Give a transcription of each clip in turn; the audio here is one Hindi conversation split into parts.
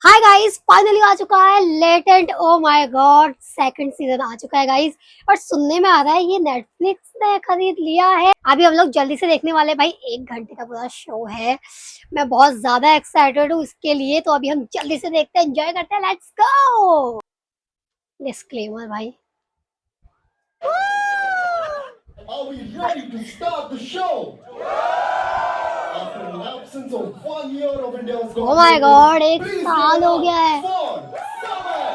हाय गाइस, फाइनली आ चुका है Latent. Oh my god, second season आ चुका है गाइस। और सुनने में आ रहा है ये नेटफ्लिक्स ने खरीद लिया है। अभी हम लोग जल्दी से देखने वाले हैं भाई, 1 घंटे का पूरा शो है। मैं बहुत ज्यादा एक्साइटेड हूँ इसके लिए, तो अभी हम जल्दी से देखते हैं, एंजॉय करते हैं। Let's go. डिस्क्लेमर भाई। Are we ready to start the show? After an absence of 1 year of India's O my God, एक please साल give हो it गया है। up for Saman.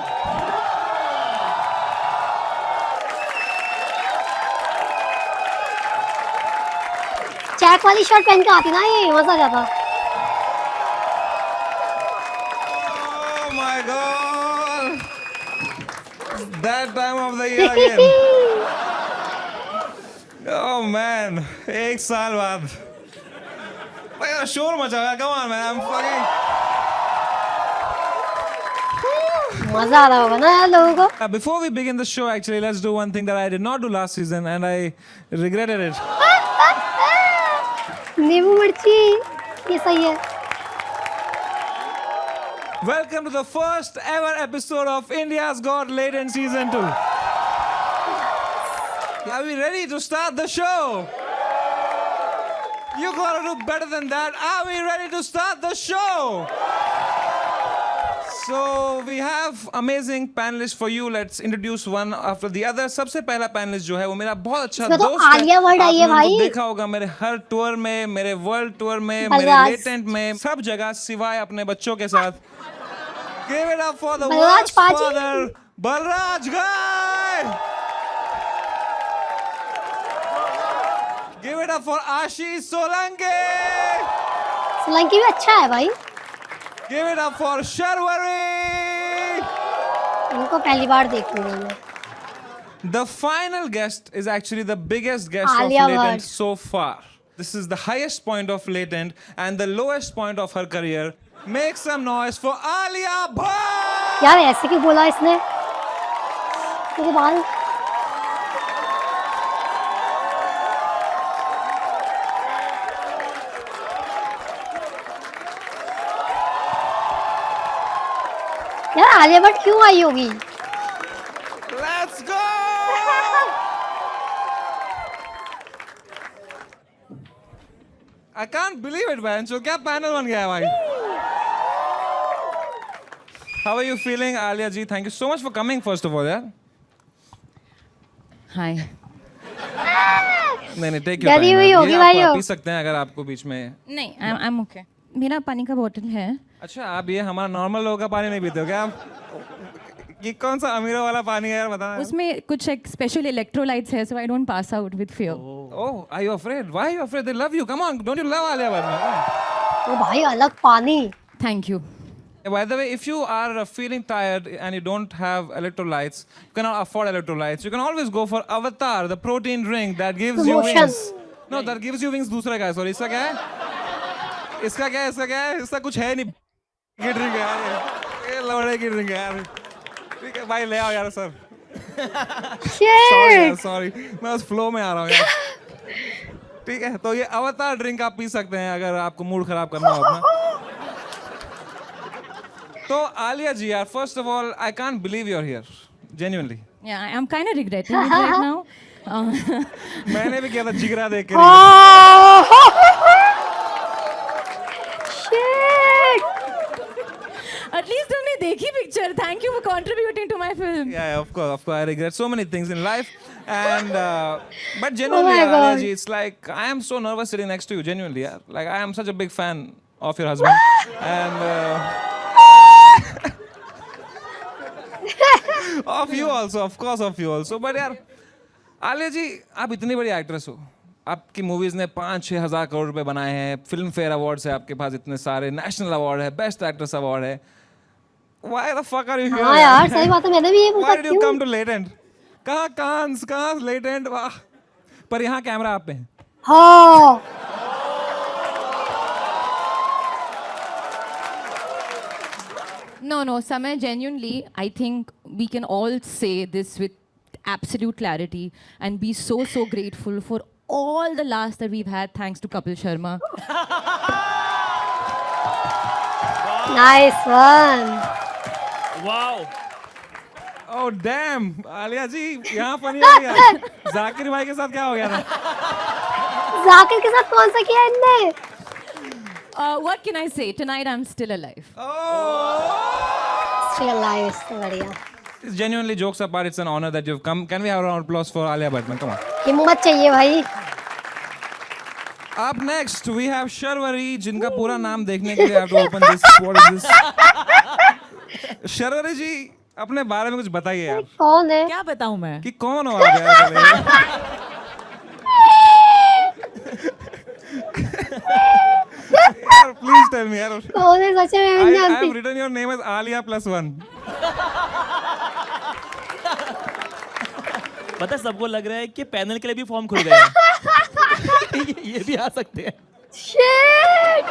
चेक वाली शर्ट पहन के आती ना, ये मजा आ जाता। Oh my god! That time of the year again. Oh man, एक साल बाद। भाई शोर मचा हुआ है, come on man, I'm fucking. मजा आ रहा होगा ना यार लोगों को। Before we begin the show, actually, let's do one thing that I did not do last season, and I regretted it. नींबू मिर्ची, ये सही है। Welcome to the first ever episode of India's Got Latent Season 2. Are we ready to start the show? You gotta do better than that. Are we ready to start the show? So we have amazing panelists for you. Let's introduce one after the other. सबसे पहला panelist जो है वो मेरा बहुत अच्छा इसमें तो दोस्त है। आलिया भट्ट आई है आपने उनको भाई। देखा होगा मेरे हर टूर में, मेरे वर्ल्ड टूर में, मेरे बलराज। लेटेंट में, सब जगह सिवाय अपने बच्चों के साथ। Give it up for the Balraj world's पाजी। father, Balraj guy. Give it up for Ashish Solanki. Solanki भी अच्छा है भाई। Give it up for Sharwari. इनको पहली बार देख रही हूँ मैं। The final guest is actually the biggest guest of Alia Latent Bhatt. so far. This is the highest point of Latent and the lowest point of her career. Make some noise for Alia Bhatt. यार ऐसे क्यों बोला इसने? तेरे बाल। यार आलिया भट्ट क्यों आई होगी? Let's go. I can't believe it, man. So क्या panel बन गया है भाई? How are you feeling, Alia ji? Thank you so much for coming, first of all, yeah. हाय नहीं take your डरी time. हुई यार। होगी ये भाई आप वो। पी सकते हैं अगर आपको बीच में। नहीं आई एम ओके। मेरा पानी का बोतल है। अच्छा, आप ये हमारा नॉर्मल लोगों का पानी नहीं पीते हो क्या आप? ये कौन सा अमीरों वाला पानी है यार, बताना। उसमें कुछ एक स्पेशल इलेक्ट्रोलाइट्स है, so I don't pass out with fear. Oh, are you afraid? Why are you afraid? They love you. Come on, don't you love Alia Bhatt? ओ भाई अलग पानी। Thank you. By the way, if you are feeling tired and you don't have electrolytes, you cannot afford electrolytes, you can always go for Avatar, the protein drink that gives you Promotion. wings. No, that gives you wings. दूसरा क्या है? Sorry, इसका क्या है? इसका क्या है? इसका क्या है? इसका कुछ है नहीं। की ड्रिंक है यार, ये लौड़े की ड्रिंक है यार। ठीक है भाई, ले आओ यार सर। सॉरी यार, सॉरी, मैं उस फ्लो में आ रहा हूँ यार। ठीक है, तो ये अवतार ड्रिंक आप पी सकते हैं अगर आपको मूड खराब करना हो अपना। तो आलिया जी यार, first of all I can't believe you are here, genuinely. Yeah I am kind of regretting it right now. मैंने भी किया था जिगरा देख के। एटलीस्ट तुमने देखी picture. Thank you for contributing to my film. Yeah, of course, I regret so many things in life, and but genuinely, my Alia God. ji, it's like I am so nervous sitting next to you. Genuinely, yeah. Like I am such a big fan of your husband, and of you also, of course, of you also. But यार, आलिया जी, आप इतनी बड़ी एक्ट्रेस हो, आपकी मूवीज ने 5-6 हजार करोड़ रुपए बनाए हैं, फिल्म फेयर अवार्ड्स है आपके पास इतने सारे, नेशनल अवार्ड है, बेस्ट एक्ट्रेस अवार्ड है। Why the fuck are you here? हाँ यार सही बात है, मैंने भी ये पूछा Why did you क्यों? come to Latent? कहाँ कांस, कहाँ Latent? वाह, पर यहाँ कैमरा आप पे है। हाँ No, Samay, genuinely, I think we can all say this with absolute clarity and be so grateful for all the laughs that we've had thanks to Kapil Sharma. Nice one. Wow, oh damn, Alia ji यहाँ फनी आ गया। जाकिर भाई के साथ क्या हो गया था? जाकिर के साथ कौन सा किया इनने? What can I say? Tonight I'm still alive. Still alive, इससे बढ़िया। It's genuinely jokes apart, it's an honor that you've come. Can we have a round of applause for Alia Bhatt? Come on. हिम्मत चाहिए भाई। Up next, we have Sharwari, जिनका पूरा नाम देखने के लिए I have to open this. What is this? Sharvari जी, अपने बारे में कुछ बताइए यार। कौन है? क्या बताऊं मैं? कि कौन हो आप यार? पहले? यार, please tell me यार। कौन है सच में मैं नहीं I have जानती। written your name as Alia +1. पता है सबको लग रहा है कि पैनल के लिए भी फॉर्म खुल गया है। ये भी आ सकते हैं। Shit!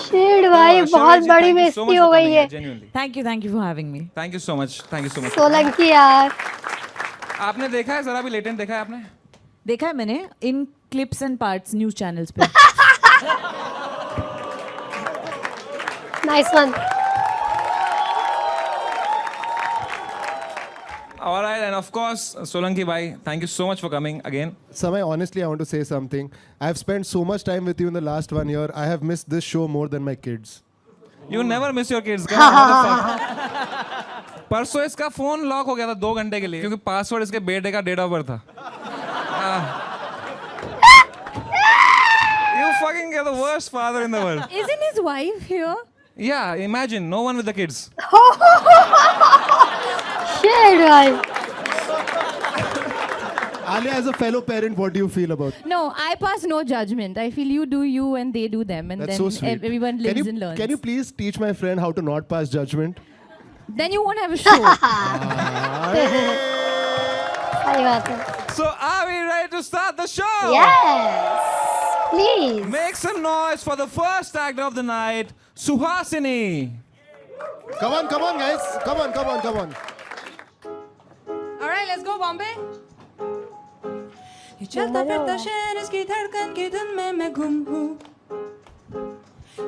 Shit भाई, Oh, बहुत Sharwari ji, बड़ी thank you so बेइज्जती much हो for गई coming है। here, genuinely. Thank you for having me. Thank you so much. Thank you so much. Solanki यार। आपने देखा है जरा भी लेटेंट देखा है आपने? देखा है मैंने इन clips and parts news channels पे। Nice one. All right, and of course, Solanki bhai, thank you so much for coming again. Samay, honestly, I want to say something. I've spent so much time with you in the last 1 year. I have missed this show more than my kids. You never miss your kids. Come on, what the fuck? परसों इसका फोन लॉक हो गया था 2 घंटे के लिए क्योंकि पासवर्ड इसके बेटे का डेट ऑफ बर्थ था। You fucking get the worst father in the world. Isn't his wife here? Yeah, imagine no one with the kids. Shit भाई। Alia, as a fellow parent, what do you feel about it? No, I pass no judgment. I feel you do you and they do them, and That's then so sweet. everyone Can lives you, and learns. Can you please teach my friend how to not pass judgment? Then you won't have a show. सही बात है। So are we ready to start the show? Yes, please. Make some noise for the first actor of the night, Suhasini. Come on, guys. Come on. All right, let's go, Bombay. ये चलता फिरता शहर इसकी धड़कन की धुन में मैं गुम हूँ।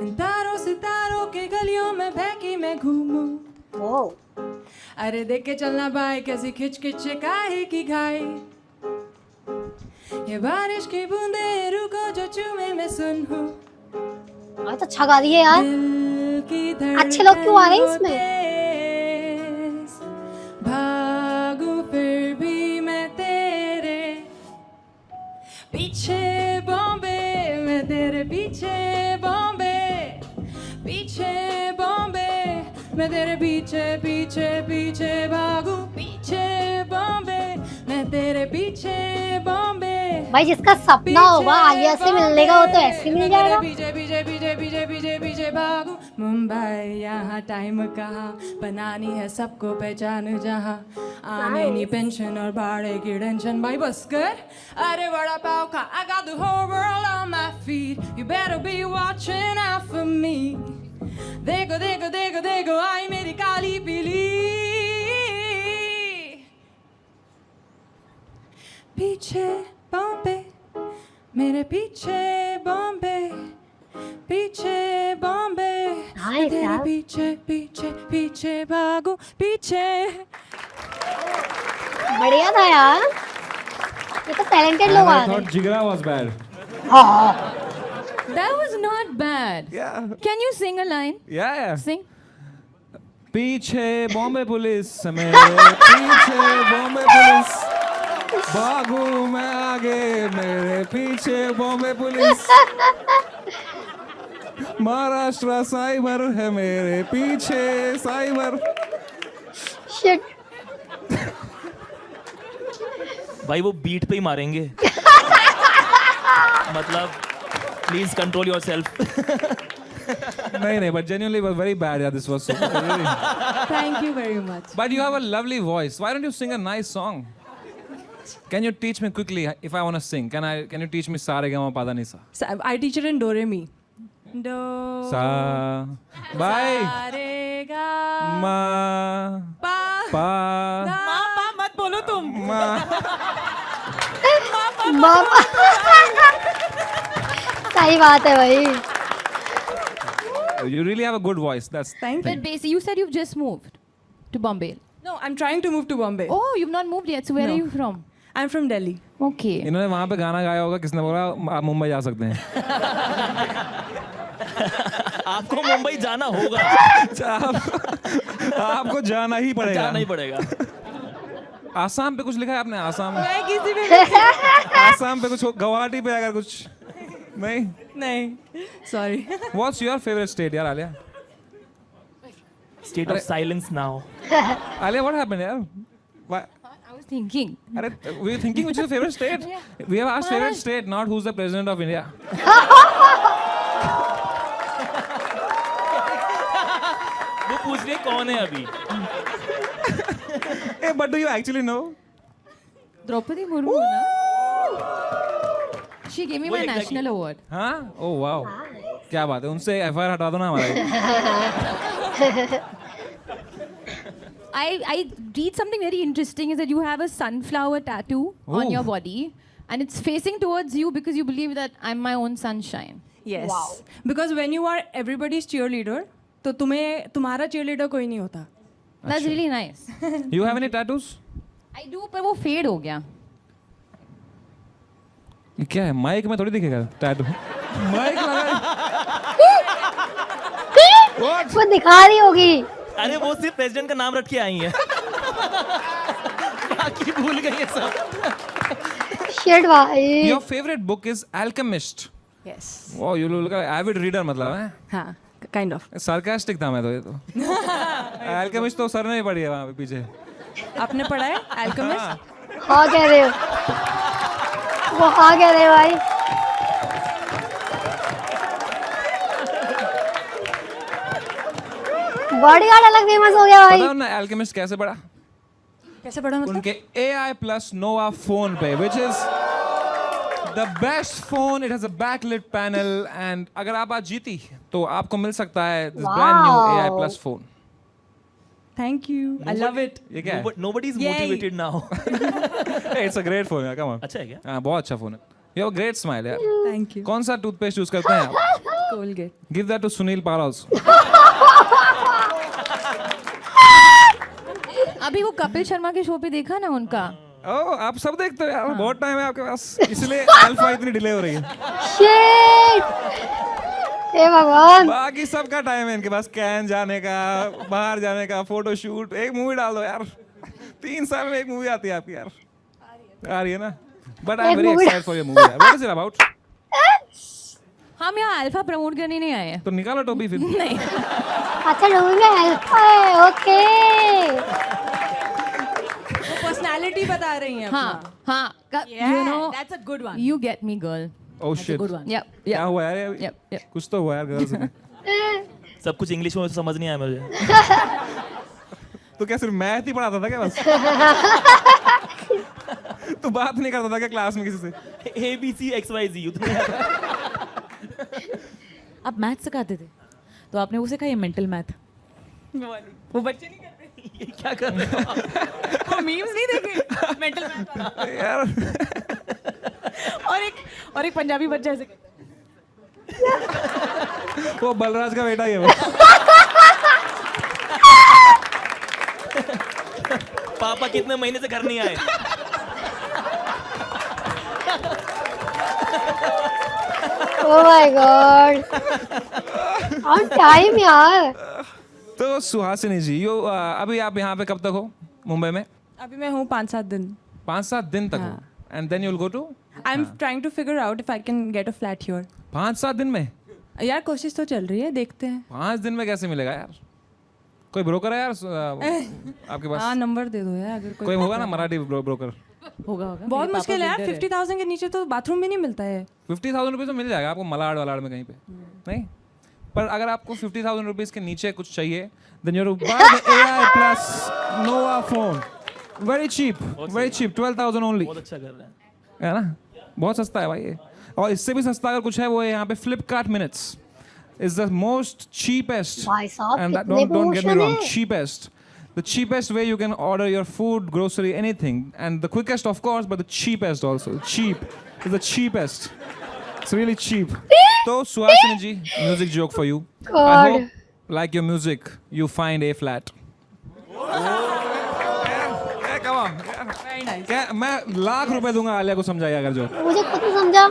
इन तारों सितारों के गलियों में बहकी मैं घूमूं। Wow. अरे देख के चलना भाई कैसी खिच खिच काहे की घाई। ये बारिश की बूंदे रुको जो चूमे मैं सुन हूँ। आज तो अच्छा गा रही है यार। दिल की अच्छे लोग क्यों आ रहे हैं इसमें? तेज भागूं फिर भी मैं तेरे पीछे बॉम्बे, मैं तेरे पीछे बॉम्बे, पीछे बॉम्बे, मैं तेरे पीछे पीछे पीछे भागूं, पीछे बॉम्बे, मैं तेरे पीछे बॉम्बे। भाई जिसका सपना होगा आलिया से मिलने का वो तो ऐसे मिल जाएगा। पीछे पीछे पीछे पीछे पीछे पीछे भागूं। मुंबई यहाँ टाइम कहाँ, बनानी है सबको पहचान जहाँ। आने नहीं पेंशन और भाड़े की टेंशन, भाई बस कर। अरे बड़ा पाव खा, I got the whole world on my feet. You better be watching out for me. देखो देखो देखो देखो आई मेरी काली पीली। पीछे बॉम्बे, मेरे पीछे बॉम्बे, पीछे बॉम्बे, Nice, तेरे यार। पीछे पीछे पीछे भागो पीछे। बढ़िया था यार। ये तो टैलेंटेड लोग आ I रहे thought Jigra was bad. हैं। That was not bad. Yeah. Can you sing a line? Yeah. Sing. पीछे बॉम्बे पुलिस, मेरे पीछे बॉम्बे पुलिस, भागू मैं आगे, मेरे पीछे बॉम्बे पुलिस, महाराष्ट्र साइबर है मेरे पीछे साइबर। Shit. भाई वो बीट पे ही मारेंगे। मतलब प्लीज कंट्रोल योरसेल्फ। नहीं, but genuinely was very bad. Yeah, this was so really. Thank you very much. But you have a lovely voice. Why don't you sing a nice song? Can you teach me quickly if I want to sing? Can you teach me Sa Re Ga Ma Pa Da Ni Sa? I teach it in Do Re Mi. Do Sa. Bye. Sa Re Ga Ma. Pa Pa. Da। पापा मत बोलो तुम। Ma. बाप। सही बात है भाई। You really have a good voice. That's Thank you. But basically, you said you've just moved to Bombay. No, I'm trying to move to Bombay. Oh, you've not moved yet. So where No. are you from? I'm from Delhi. Okay. इन्होंने वहाँ पे गाना गाया होगा, किसने बोला आप मुंबई जा सकते हैं? आपको मुंबई जाना होगा, आपको जाना ही पड़ेगा. जाना ही पड़ेगा. आसाम पे कुछ लिखा है आपने? आसाम मैं किसी भी आसाम पे कुछ हो- गुवाहाटी पे अगर कुछ नहीं. नहीं, sorry. What's your favorite state यार Alia? State of silence now. Alia, what happened यार? Why? I was thinking. अरे, we were thinking which is your favorite state? We have asked favorite state, not who's the president of India. वो पूछ रही है कौन है अभी. Hey, but do you actually know? Draupadi Murmu, na? She gave me my Wait, exactly. national award. हाँ? Oh wow. क्या बात है, उनसे FIR हटा दो ना हमारा. I read something very interesting is that you have a sunflower tattoo on Ooh. your body and it's facing towards you because you believe that I'm my own sunshine. Yes. Because when you are everybody's cheerleader, तो तुम्हारा cheerleader कोई नहीं होता. That's really nice. You have any tattoos? I do, पर वो fade हो गया. ये क्या है? माइक में थोड़ी दिखेगा टैटू. माइक लगा. वो दिखा रही होगी. अरे वो सिर्फ प्रेसिडेंट का नाम रख के आई है. बाकी भूल गई है सब. Shit भाई. Your favorite book is Alchemist. Yes. Wow, you look like avid reader मतलब है. हाँ, kind of. Sarcastic था मैं तो ये तो. Alchemist तो सर ने ही पढ़ी है वहाँ पे पीछे. आपने पढ़ा है Alchemist? हाँ कह रहे हो. वो हाँ कह रहे हो भाई. बॉडीगार्ड अलग फेमस हो गया भाई. पता है ना Alchemist कैसे पढ़ा? कैसे पढ़ा मतलब? उनके AI plus Nova phone पे, which is the best phone. It has a backlit panel and अगर आप आज जीती तो आपको मिल सकता है this brand new Wow. AI plus phone. Thank you. I love it. ये क्या है? Nobody is Yay. motivated now. Hey, it's a great phone यार, come on. अच्छा है क्या? हाँ, बहुत अच्छा phone है. You have a great smile यार. Thank you. कौन सा टूथपेस्ट यूज करते हैं आप? Colgate. Give that to Sunil Paras. अभी वो कपिल शर्मा के शो पे देखा ना उनका. ओह, आप सब देखते हो यार. बहुत टाइम है आपके पास, इसलिए अल्फा इतनी डिले हो रही है. Shit. हे भगवान. बाकी सबका टाइम है इनके पास. कैन जाने का, बाहर जाने का, फोटो शूट. एक मूवी डाल दो यार. 3 साल में एक मूवी आती है आपकी यार. आ रही है ना? बट आई एम एक very movie- excited for your movie. What is it about? हम यहाँ अल्फा प्रमोट करने नहीं आए हैं. तो निकालो टोपी फिर. नहीं. अच्छा मूवी में अल्फा है. ओके. वो पर्सनालिटी बता रही हैं. हाँ हाँ. You know, that's a good one. you get me, girl. Oh shit. Good one. Yep. क्या Yep. हुआ यार ये? Yep. Yep. कुछ तो हुआ यार गर्ल्स में. सब कुछ इंग्लिश में समझ नहीं आया मुझे. तो क्या सिर्फ मैथ ही पढ़ाता था क्या बस? तो बात नहीं करता था क्या क्लास में किसी से? ABC XYZ उतने आप मैथ सिखाते थे तो आपने वो सिखाई मेंटल मैथ. वो बच्चे नहीं करते. ये क्या कर रहे हो? वो मीम्स नहीं देखे मेंटल मैथ. यार और एक पंजाबी बच्चा ऐसे करता है. वो बलराज का बेटा ही है वो. पापा कितने महीने से घर नहीं आए? Oh my god. On time यार. तो सुहासिनी जी, यो अभी आप यहाँ पे कब तक हो मुंबई में? अभी मैं हूँ 5-7 दिन. 5-7 दिन तक हो. And then you will go to? I'm trying to figure out if I can get a flat here. 5-7 दिन में? यार कोशिश तो चल रही है, देखते हैं. 5 दिन में कैसे मिलेगा यार? कोई ब्रोकर है यार आपके पास? हाँ नंबर दे दो यार अगर कोई होगा ना मराठी ब्रोकर? होगा. बहुत मेरे मुश्किल है पापा यार. builder 50,000 के नीचे तो बाथरूम भी नहीं मिलता है. 50,000 रुपीज़ तो मिल जाएगा आपको मलाड वलाड में कहीं पे. नहीं, पर अगर आपको 50,000 रुपीज़ के नीचे कुछ चाहिए then you have to buy the AI plus Nova phone. Very cheap, 12,000 only. बहुत अच्छा कर रहे हैं. है ना? बहुत सस्ता है भाई ये. और इससे भी सस्ता अगर कुछ है वो है यहाँ पे Flipkart Minutes is the most cheapest. भाई साहब And that, कितने don't get me promotion wrong, है. cheapest. The cheapest way you can order your food, grocery, anything. And the quickest, of course, but the cheapest also. Cheap is the cheapest. It's really cheap. So, Suhasini ji, music joke for you. I God. hope, like your music, you find A flat. Yeah, come on. Very nice. क्या मैं लाख रुपए दूंगा आलिया को समझाइए अगर जो मुझे खुद नहीं समझा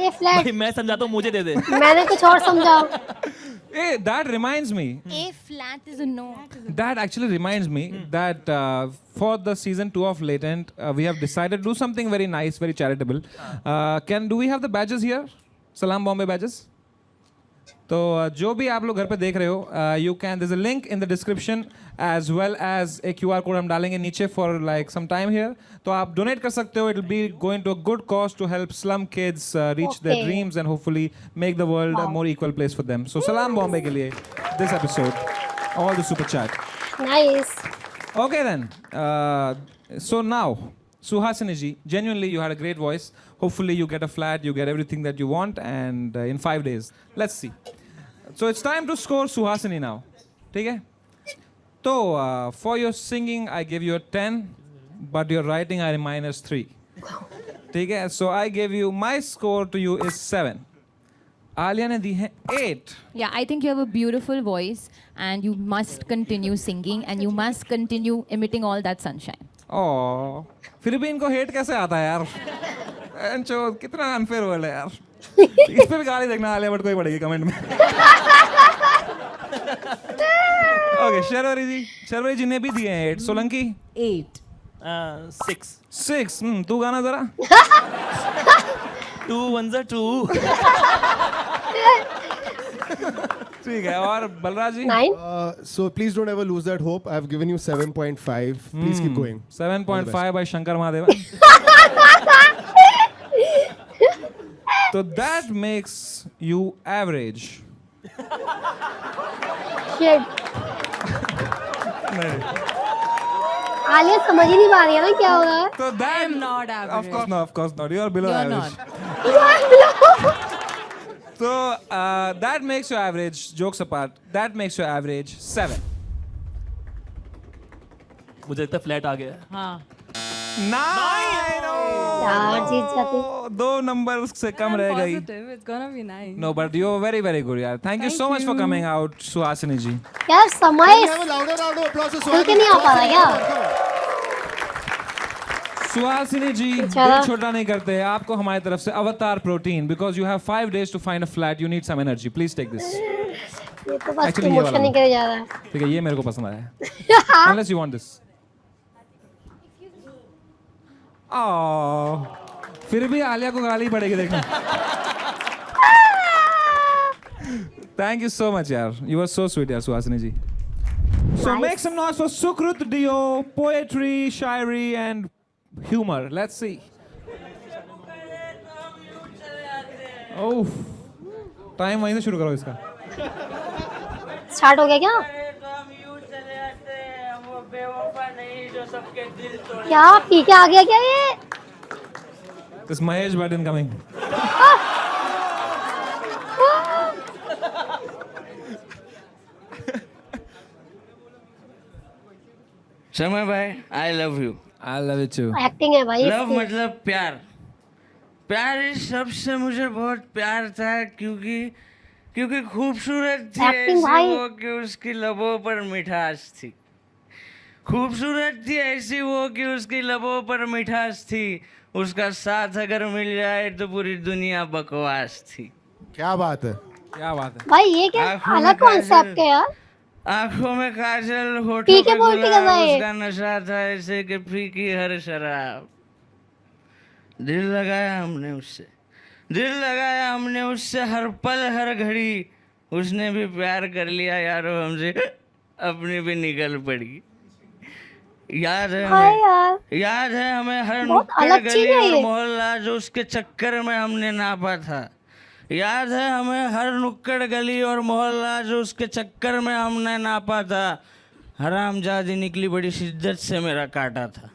ये फ्लैट भाई मैं समझाता हूँ, मुझे दे दे. मैंने कुछ और समझा Hey, that reminds me. A flat is a no. That actually reminds me that for the season 2 of Latent, we have decided to do something very nice, very charitable. Do we have the badges here? Salam Bombay badges. तो जो भी आप लोग घर पे देख रहे हो, you can. There's a link in the description as well as a QR code हम डालेंगे नीचे for like some time here. तो आप donate कर सकते हो. It'll be going to a good cause to help slum kids reach their Okay. dreams and hopefully make the world a more equal place for them. So Salam Bombay के लिए this episode, all the super chat. Nice Okay then. So now, Suhasini ji, genuinely you had a great voice. Hopefully you get a flat, you get everything that you want, and in 5 days. Let's see. So it's time to score Suhasini now. ठीक है? So for your singing, I give you a 10, but your writing I -3. ठीक है? So I give you, my score to you is 7. Alia ने दी है 8. Yeah, I think you have a beautiful voice and you must continue singing and you must continue emitting all that sunshine. Oh, फिर भी इनको हेट कैसे आता है यार? एंचो कितना अनफेयर वर्ल्ड है यार. इस पे भी गाली देखना आलिया भट्ट को ही पड़ेगी कमेंट में. ओके, शर्वरी जी ने भी दिए हैं 8. सोलंकी 8. 6. 6. तू गाना जरा. 2 1 2. ठीक है. और बलराज जी 9 So please don't ever lose that hope. I've given you 7.5. Please keep going. 7.5 by Shankar Mahadevan. So that makes you average. Shit Alia समझ ही नहीं पा रही है ना क्या हो रहा है So that I am not average. Of course not. You are below You're average. So that makes you average. Jokes apart, that makes you average 7. मुझे लगता है फ्लैट आ गया. हाँ. 9. यार जीत जाती 2 नंबर से कम I'm रह गई. positive. It's gonna be nice. No, but you are very very good यार. Thank you so much for coming out, Suhasini ji. यार समय Have a louder round of applause for खुल के नहीं आ पा रहा क्या Suhasini ji, बेचारा। दिल छोटा नहीं करते. आपको हमारी तरफ से अवतार protein, because you have 5 days to find a flat. You need some energy. Please take this. ये तो बस Actually, ये वाला प्रमोशन ही करे जा रहा है ठीक है, ये मेरे को पसंद आया. Unless you want this. Oh, फिर भी आलिया को गाली पड़ेगी देखना. Thank you so much यार. You were so sweet यार Suhasini ji. So Nice. make some noise for Sukrut Dio, poetry, Shayari and humor. Let's see. Oh, time वहीं से शुरू करो इसका. स्टार्ट हो गया क्या क्या पी के आ गया क्या ये This Mahesh Bhatt incoming. समय भाई आई love you. I love it too. Acting है भाई लव इसकी। मतलब प्यार. प्यार इस शब्द से मुझे बहुत प्यार था क्योंकि खूबसूरत थी Acting ऐसी भाई। वो कि उसकी लबों पर मिठास थी. खूबसूरत थी ऐसी वो कि उसकी लबों पर मिठास थी. उसका साथ अगर मिल जाए तो पूरी दुनिया बकवास थी. क्या बात है. क्या बात है. भाई ये क्या आँखों में अलग कॉन्सेप्ट है यार आंखों में काजल, होठों पी के पे बोल के गुलाब, गया ये। उसका नशा था ऐसे कि फीकी हर शराब. दिल लगाया हमने उससे हर पल हर घड़ी. उसने भी प्यार कर लिया यारो हमसे, अपनी भी निकल पड़ी. याद है हाय हमें यार याद है हमें हर बहुत नुक्कड़ अलग चीज़ गली है और ये। मोहल्ला जो उसके चक्कर में हमने नापा था. याद है हमें हर नुक्कड़ गली और मोहल्ला जो उसके चक्कर में हमने नापा था. हरामजादी निकली बड़ी शिद्दत से मेरा काटा था.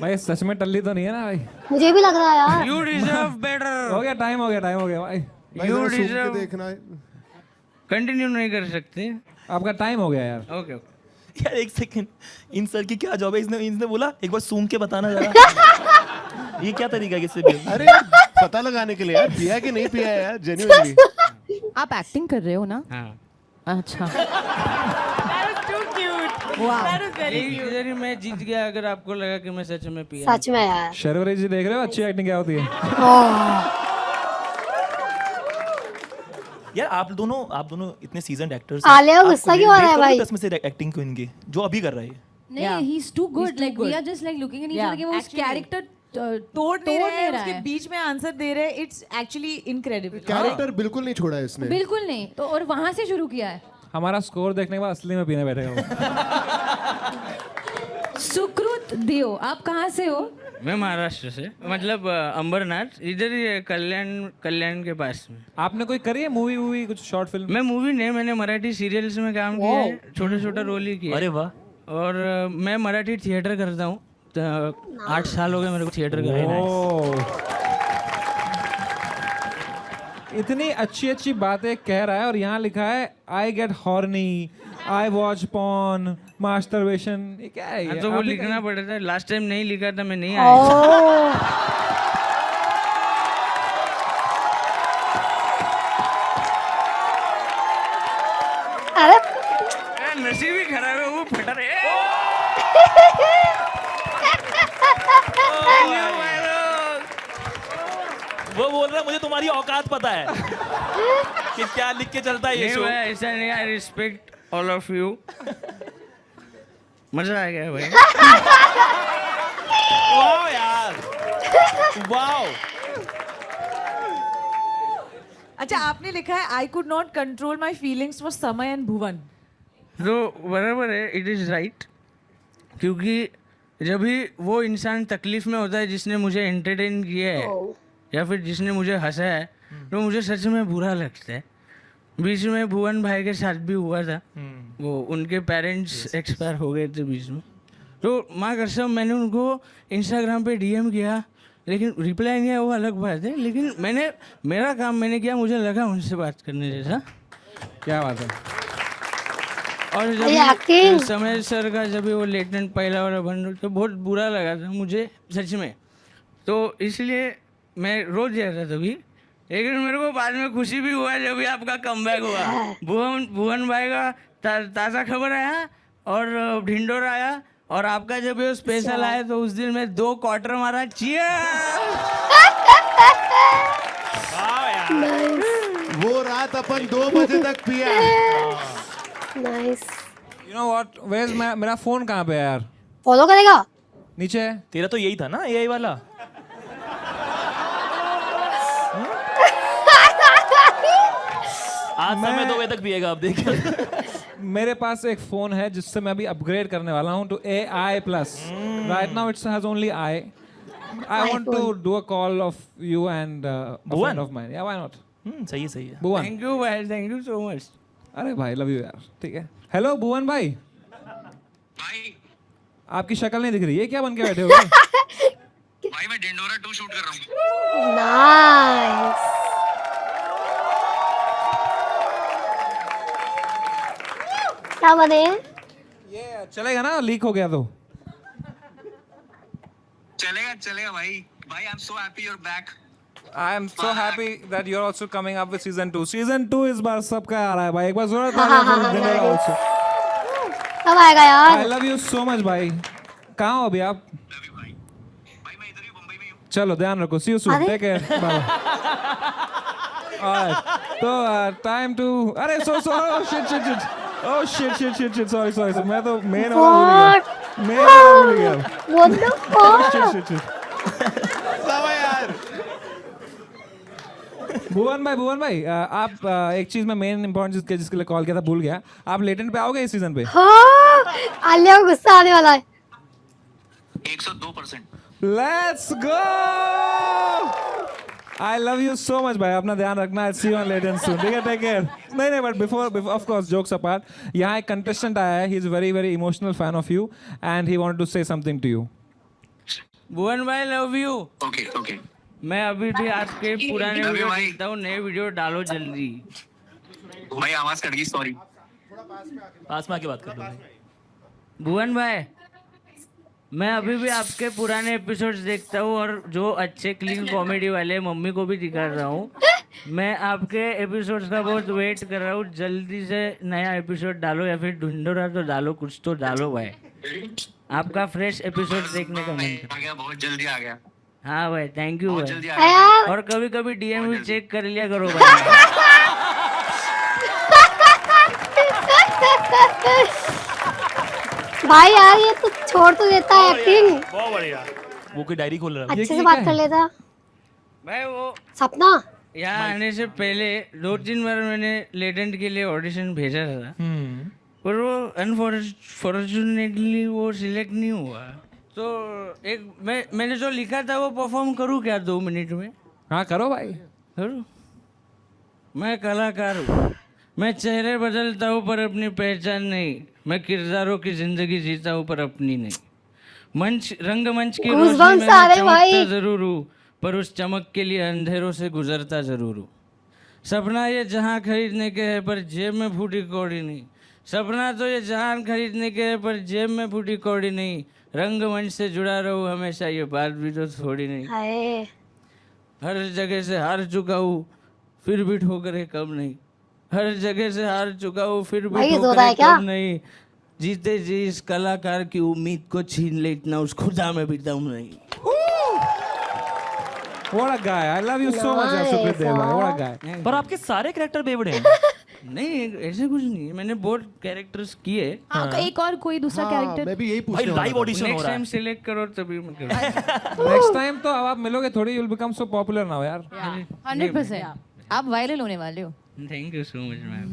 भाई सच में टल्ली तो नहीं है ना भाई. मुझे भी लग रहा है यार यू डिजर्व बेटर. हो गया टाइम भाई. भाई You जरा सूंघ के deserve- देखना है. कंटिन्यू नहीं कर सकते. आपका टाइम हो गया यार. Okay okay. यार एक सेकंड, इन सर की क्या जॉब है? इसने बोला एक बार सूंघ के बताना जरा. ये क्या तरीका है किससे भी? अरे पता लगाने के लिए यार, पिया कि नहीं पिया है यार, जेन्युइनली। आप एक्टिंग कर रहे हो ना? हाँ अच्छा। इधर ही मैं जीत गया अगर आपको लगा कि मैं सच में पिया। सच में यार। शर्वरी जी देख रहे हो अच्छी एक्टिंग क्या होती है? ओह, यार आप दोनों इतने सीजन्ड एक्टर्स आलिया को गुस्सा क्यों आ रहा है भाई? 10 में से एक्टिंग क्यों इनकी जो अभी कर रहा है? नहीं, he's too good. Like we are just like looking at each other कि वो उस character तोड़ नहीं रहे हैं, उसके है। बीच में आंसर दे रहे हैं. It's actually incredible. कैरेक्टर बिल्कुल नहीं छोड़ा है इसने। बिल्कुल नहीं, तो और वहां से शुरू किया है। हमारा स्कोर देखने के बाद असली में पीने बैठेगा वो। सुकृत देव, आप कहाँ से हो? मैं महाराष्ट्र से, मतलब अंबरनाथ, इधर ही है, कल्याण के पास में। आपने कोई करी है मूवी कुछ शॉर्ट फिल्म? मैं मूवी नहीं, मैंने मराठी सीरियल्स में काम किया है, छोटे छोटे रोल ही किया। अरे वाह। और मैं मराठी थिएटर करता हूँ, 8 साल हो गए मेरे को थिएटर करने। इतनी अच्छी अच्छी बातें कह रहा है और यहाँ लिखा है I get horny, I watch porn, masturbation. ये क्या है ये? तो वो आप ही लिखना पड़ा था, लास्ट टाइम नहीं लिखा था, मैं नहीं आया। ओह, अरे नसीब ही खराब है, वो फटा रहे। वो बोल रहा है मुझे तुम्हारी औकात पता है कि क्या लिख के चलता है ये शो। ऐसा नहीं, I respect all of you. मजा आ गया भाई। वाह यार, वाह। अच्छा, आपने लिखा है I could not control my feelings for समय एंड भुवन. तो बराबर है, इट इज़ राइट, क्योंकि जब भी वो इंसान तकलीफ में होता है जिसने मुझे एंटरटेन किया है या फिर जिसने मुझे हंसाया है, तो मुझे सच में बुरा लगता है। बीच में भुवन भाई के साथ भी हुआ था, वो उनके पेरेंट्स एक्सपायर हो गए थे बीच में। तो माँ कसम मैंने उनको इंस्टाग्राम पे डीएम किया, लेकिन रिप्लाई नहीं आया, वो अलग बात है। लेकिन मेरा काम मैंने किया, मुझे लगा उनसे बात करने जैसा। क्या बात है। और जब समय सर का जब वो लेटेंट पहला वाला बंडल, तो बहुत बुरा लगा था मुझे सच में। तो इसलिए मैं रो दिया था तभी, लेकिन मेरे को बाद में खुशी भी हुआ जब भी आपका कमबैक हुआ। भुवन भाई का ताज़ा खबर आया और ढिंडोर आया, और आपका जब ये स्पेशल आया तो उस दिन मैं 2 क्वार्टर मारा। वो रात अपन 2 बजे तक पिया। Nice. You know what, where is मेरा फोन कहाँ पे है यार? फॉलो करेगा? नीचे है। तेरा तो यही था ना, एआई वाला। आज समय 2 बजे तक पिएगा, आप देखिए। मेरे पास एक फोन है जिससे मैं अभी अपग्रेड करने वाला हूँ to AI+. Right now it's has only I want to do a call of you and a friend of mine. Yeah why not? सही है। भुवन. थैंक यू भाई, थैंक यू सो मच। अरे भाई लव यू यार. ठीक है. हेलो भुवन भाई. आपकी शक्ल नहीं दिख रही है, क्या बन के बैठे हो? भाई मैं ढिंडोरा 2 शूट कर रहा हूँ। नाइस। क्या बने? ये चलेगा ना, लीक हो गया तो? चलेगा भाई I am so happy you are back. I am so happy that you're also coming up with season 2. Season 2 इस बार सबका आ रहा है भाई. एक बार जोर also. कब आएगा यार? I love you so much भाई. कहाँ हो अभी आप? भाई मैं इधर ही मुंबई में हूँ। चलो ध्यान रखो. See you soon. Take care. Bye. Alright. तो time to. अरे oh shit. Sorry. मैं तो main वाला भूल गया. What the fuck? Shit. भुवन भाई आप एक चीज में मेन इंपॉर्टेंट जिसके लिए कॉल किया था भूल गया. आप लेटेंट पे आओगे इस सीजन पे? हाँ, आलिया को गुस्सा आने वाला है. 102%. Let's go. I love you so much भाई. अपना ध्यान रखना. See you on Latent soon. ठीक है, टेक केयर. नहीं but before of course jokes apart, यहाँ एक कंटेस्टेंट आया है. He is very emotional fan of you and he wanted to say something to you. Bhuvan भाई लव यू. ओके. मैं अभी भी आपके पुराने वीडियो देखता हूँ, नए वीडियो डालो जल्दी. भाई आवाज कट गई, सॉरी. पास में आके बात कर लो भाई. भुवन भाई मैं अभी भी आपके पुराने एपिसोड्स देखता हूँ और जो अच्छे क्लीन कॉमेडी वाले मम्मी को भी दिखा रहा हूँ. मैं आपके एपिसोड्स का बहुत वेट कर रहा हूँ. जल्दी से नया एपिसोड डालो या फिर ढूंढोरा तो डालो, कुछ तो डालो भाई. आपका फ्रेश एपिसोड देखने का मन था. आ गया, बहुत जल्दी आ गया, हाँ भाई, थैंक यू बहुत भाई. जल्दी आ गया. यार और कभी कभी डीएम भी चेक कर लिया करो भाई. भाई यार ये तो छोड़ तो देता है एक्टिंग, बहुत बढ़िया. वो कोई डायरी खोल रहा है. अच्छे से बात कर लेता. भाई वो सपना यहाँ आने से पहले 2-3 बार मैंने लेटेंट के लिए ऑडिशन भेजा था, पर वो अनफॉर्चुनेटली वो सिलेक्ट नहीं हुआ. तो एक मैंने जो लिखा था वो परफॉर्म करूँ क्या 2 मिनट में? हाँ करो भाई. करूँ. मैं कलाकार हूँ. मैं चेहरे बदलता हूँ पर अपनी पहचान नहीं. मैं किरदारों की जिंदगी जीता हूँ पर अपनी नहीं. रंगमंच की रोशनी Goosebumps में आ मैं रहे भाई. चमकता जरूर हूँ, पर उस चमक के लिए अंधेरों से गुजरता जरूर हूँ. सपना ये जहां खरीदने के है पर जेब में फूटी कौड़ी नहीं. सपना तो ये जहां खरीदने के है पर जेब में फूटी कौड़ी नहीं. रंगमंच से जुड़ा रहूं हमेशा, ये बात भी तो थोड़ी नहीं. हाय हर जगह से हार चुका हूँ फिर भी ठोकरें कम नहीं. हर जगह से हार चुका हूँ फिर भी भाई ये जोड़ा है ठोकरें क्या? कम नहीं. जीते जी इस कलाकार की उम्मीद को छीन ले इतना उस खुदा में भी दम नहीं. What a guy. I love you so much, Sukhrit Dev. What a guy. पर आपके सारे कैरेक्टर बेवड़े हैं. नहीं ऐसे कुछ नहीं है. मैंने बहुत कैरेक्टर्स किए. हाँ, एक और कोई दूसरा कैरेक्टर. मैं भी यही भाई पूछने वाला लाइव था. ऑडिशन हो नेक्स्ट रहा टाइम है. सिलेक्ट करो तभी मैं करूँ. Next time तो अब आप मिलोगे थोड़ी. You'll become so popular now, यार. 100%. आप वायरल होने वाले हो. Thank you so much ma'am.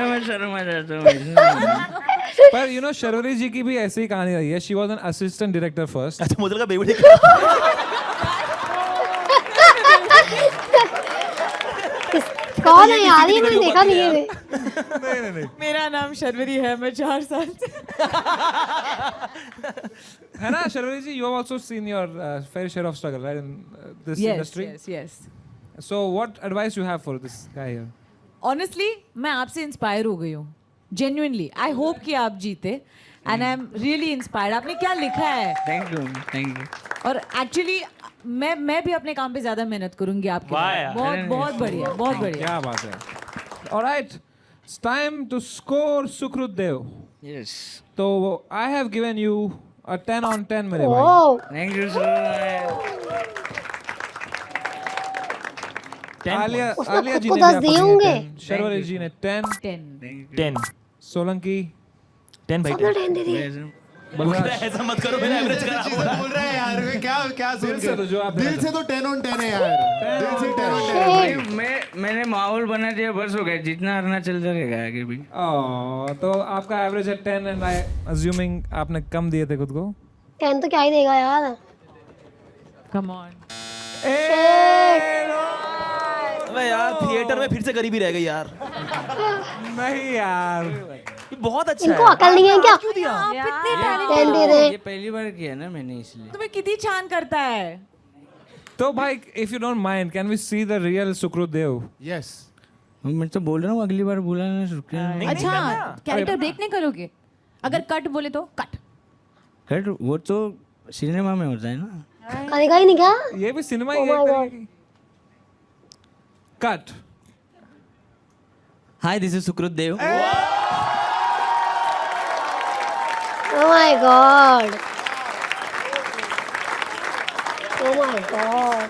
मैं शर्मा जाता हूँ. पर you know शर्वरी जी की भी ऐसी ही कहानी रही है. She was an assistant director first. अच्छा मुझे लगा बेवड़े. कौन है यार, ये मैंने देखा नहीं है. नहीं नहीं. मेरा नाम शर्वरी है, मैं 4 साल से. है ना शर्वरी जी? You have also seen your fair share of struggle, right, in this industry. yes. So what advice you have for this guy here? Honestly, मैं आपसे इंस्पायर हो गई हूँ. Genuinely, I hope कि आप जीते. And I'm really inspired. आपने क्या लिखा है? Thank you. और एक्चुअली मैं भी अपने काम पे ज्यादा मेहनत करूंगी आपके वाह लिए. यार. बहुत बहुत बढ़िया, बहुत बढ़िया. क्या बात है. All right, it's time to score Sukhrit Dev. Yes. तो I have given you a 10 on 10 मेरे भाई. Oh thank you so much. Alia ji को ने 10 भी दिए आपको होंगे. 10. शर्वरी जी ने 10. 10 सोलंकी 10 भाई. सबने 10 दे दिए. बलराज. ऐसा मत करो, मेरा एवरेज खराब हो रहा है. बोल रहा है यार. मैं क्या दिल से तो जो आप दिल से तो 10 on 10 है यार. दिल से 10 on 10 है. मैंने माहौल बना दिया बस हो गया. जितना हारना चलता रहेगा आगे भी. तो आपका एवरेज है 10 एंड आई अज्यूमिंग आपने कम दिए थे खुद को. 10 तो क्या ही देगा यार. Come on. अबे यार थिएटर में फिर से गरीबी रह गई यार. नहीं यार. ये बहुत अच्छा इनको है. अकल नहीं है क्या? क्यों दिया? आप इतने 10 दे रहे. ये पहली बार किया ना मैंने इसलिए. तुम्हें कितनी छान करता है. तो भाई if you don't mind can we see the real Sukrit Dev? Yes. मैं तो बोल रहा हूँ अगली बार बुलाना शुरू कर. अच्छा कैरेक्टर ब्रेक नहीं करोगे? अगर कट बोले तो कट. कट वो तो सिनेमा में होता है ना. करेगा ही नहीं क्या? ये भी सिनेमा ही Oh है my एक God. तरीके की. Cut. Hi this is Sukrut Dev. Oh my god. Oh my god.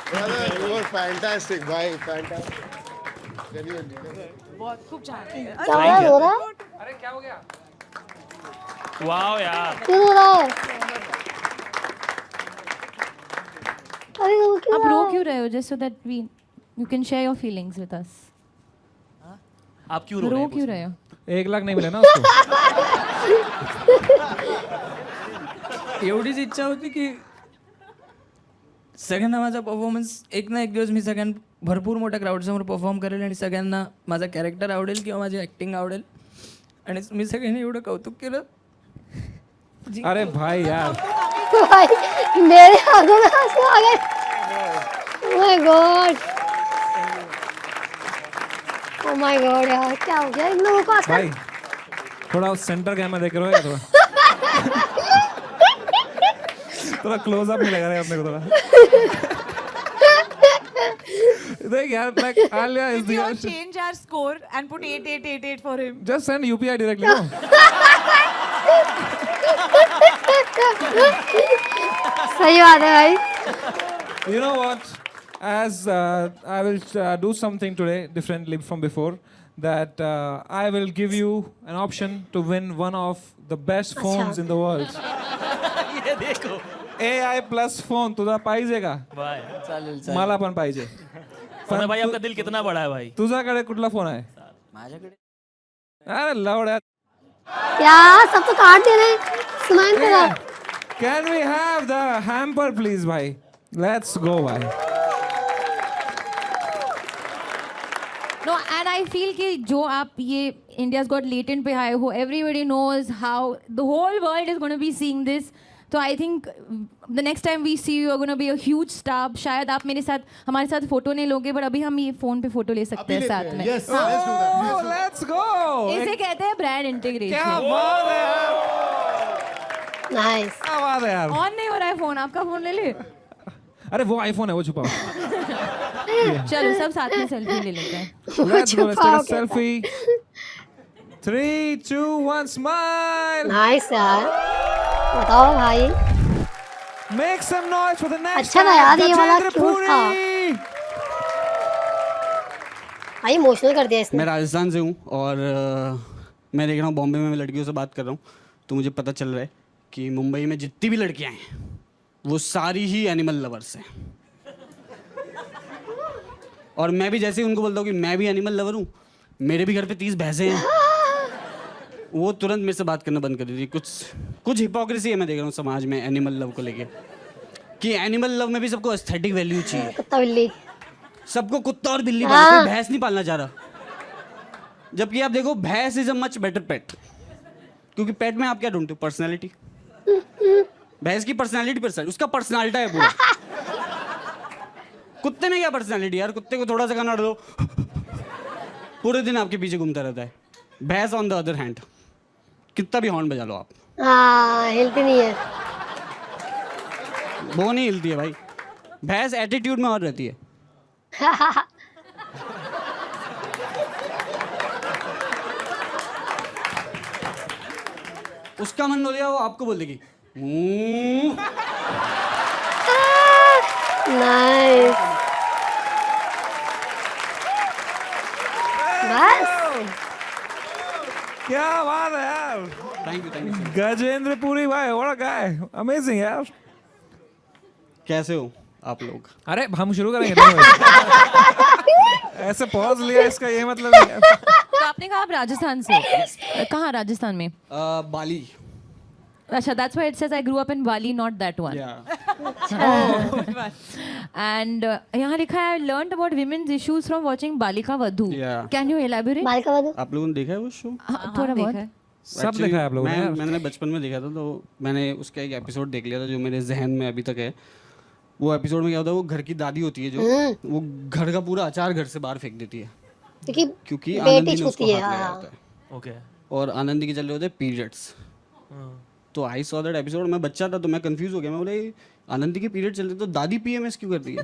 Brother, you were fantastic, भाई. Fantastic. क्या हो रहा है? अरे क्या हो गया? वाओ यार. क्यों हो रहा है? अरे वो क्यों आप हो रो रहा है? क्यों रहे हो? Just so that we you can share your feelings with us. आप क्यों रो रहे रो हैं? क्यों रहे हो? 1 लाख नहीं मिले ना उसको. एवढीच इच्छा होती की सगळ्यांना माझा परफॉर्मन्स एक ना एक दिवस मी सगळ्यांना भरपूर मोठ्या क्राऊडसमोर परफॉर्म करेल आणि सगळ्यांना माझा कॅरेक्टर आवडेल किंवा माझी ॲक्टिंग आवडेल आणि मी सगळ्यांनी एवढं कौतुक केलं. अरे भाई यार. भाई मेरे आंखों में आंसू आ गए. Oh my god. Oh my god यार क्या हो गया इन लोगों को आजकल. भाई थोड़ा सेंटर कैमरा देख रहे हो थोड़ा थोड़ा क्लोज अप मिलेगा रे अपने को थोड़ा देख यार like Alia is the Or change our score and put 8888 for him. just send UPI directly no सही बात है भाई. you know what as I will do something today differently from before that I will give you an option to win one of the best phones in the world ये देखो AI plus phone तुझा पाहिजे का भाई मला पण पाहिजे समय भाई आपका दिल कितना बड़ा है भाई तुझ्याकडे कुठला फोन आहे अरे लवड्या क्या सब तो काट दे रहे हैं. सुनाई नहीं रहा. Can we have the hamper please भाई let's go भाई No, and I feel कि जो आप ये India's Got Latent पे आए हो, everybody knows how the whole world is going to be seeing this. So I think the next time we see you, you're going to be a huge star. शायद आप मेरे साथ हमारे साथ फोटो नहीं लोगे, but अभी हम ये फोन पे फोटो ले सकते हैं साथ में. Yes, let's do that. oh let's go इसे कहते हैं ब्रांड इंटीग्रेशन. क्या बात है यार नाइस. क्या बात है यार ऑन नहीं हो रहा है फोन, आपका फोन ले ले. अरे वो आईफोन है वो छुपाओ चलो सब साथ में सेल्फी ले लेते हैं. let's go let's take a selfie 3 2 1 smile nice यार. बताओ भाई. make some noise for the next अच्छा था यार, ये वाला Gajendra cute था. Puri. भाई इमोशनल कर दिया इसने. मैं राजस्थान से हूँ और मैं देख रहा हूँ बॉम्बे में मैं लड़कियों से बात कर रहा हूँ तो मुझे पता चल रहा है कि मुंबई में जितनी भी लड़कियाँ हैं वो सारी ही एनिमल लवर्स हैं और मैं भी जैसे ही उनको बोलता हूँ कि मैं भी एनिमल लवर हूँ, मेरे भी घर पे 30 भैंसे हैं, वो तुरंत मेरे से बात करना बंद कर देती है. कुछ हिपोक्रेसी है मैं देख रहा हूँ समाज में एनिमल लव को लेके कि एनिमल लव में भी सबको एस्थेटिक वैल्यू चाहिए. कुत्ता बिल्ली. सबको कुत्ता और बिल्ली पालना, कोई भैंस नहीं पालना चाह रहा. जबकि आप देखो भैंस इज अ मच बेटर पेट क्योंकि पेट में आप क्या ढूंढते हो? पर्सनैलिटी. भैंस की पर्सनैलिटी उसका पर्सनैलिटी है पूरा. कुत्ते में क्या पर्सनैलिटी यार? कुत्ते को थोड़ा सा खाना दो पूरे दिन आपके पीछे घूमता रहता है. भैंस ऑन द अदर हैंड कितना भी हॉर्न बजा लो आप, हाँ हिलती नहीं है. वो नहीं हिलती है भाई. भैंस एटीट्यूड में और रहती है. उसका मन हो गया वो आपको बोल देगी नाइस. बस. क्या बात है यार थैंक यू गजेंद्र पुरी भाई what a guy amazing यार. कैसे हो आप लोग? अरे हम शुरू करेंगे नहीं ऐसे पॉज लिया इसका ये मतलब नहीं है. तो आपने कहा आप राजस्थान से. कहाँ राजस्थान में? बाली. अच्छा, that's why it says I grew up in Bali, not that one. And यहाँ लिखा है I learned about women's issues from watching Balika Vadhu. Yeah. Can you elaborate? Balika Vadhu. आप लोगों ने देखा है वो शो? हाँ, थोड़ा बहुत. सब देखा है आप लोगों ने यार. मैंने बचपन में देखा था तो मैंने उसका एक एपिसोड देख लिया था जो मेरे जहन में अभी तक है. वो एपिसोड में क्या होता है, वो घर की दादी होती है जो वो घर का पूरा अचार घर से बाहर फेंक देती है क्योंकि आनंदी ने उसको हाथ लगाया होता है. ओके और आनंदी के चल रहे होते हैं पीरियड्स. तो आई सॉ दैट एपिसोड. मैं बच्चा था तो मैं कंफ्यूज हो गया. मैं बोले आनंदी के पीरियड चल रहे तो दादी पीएमएस क्यों करती है?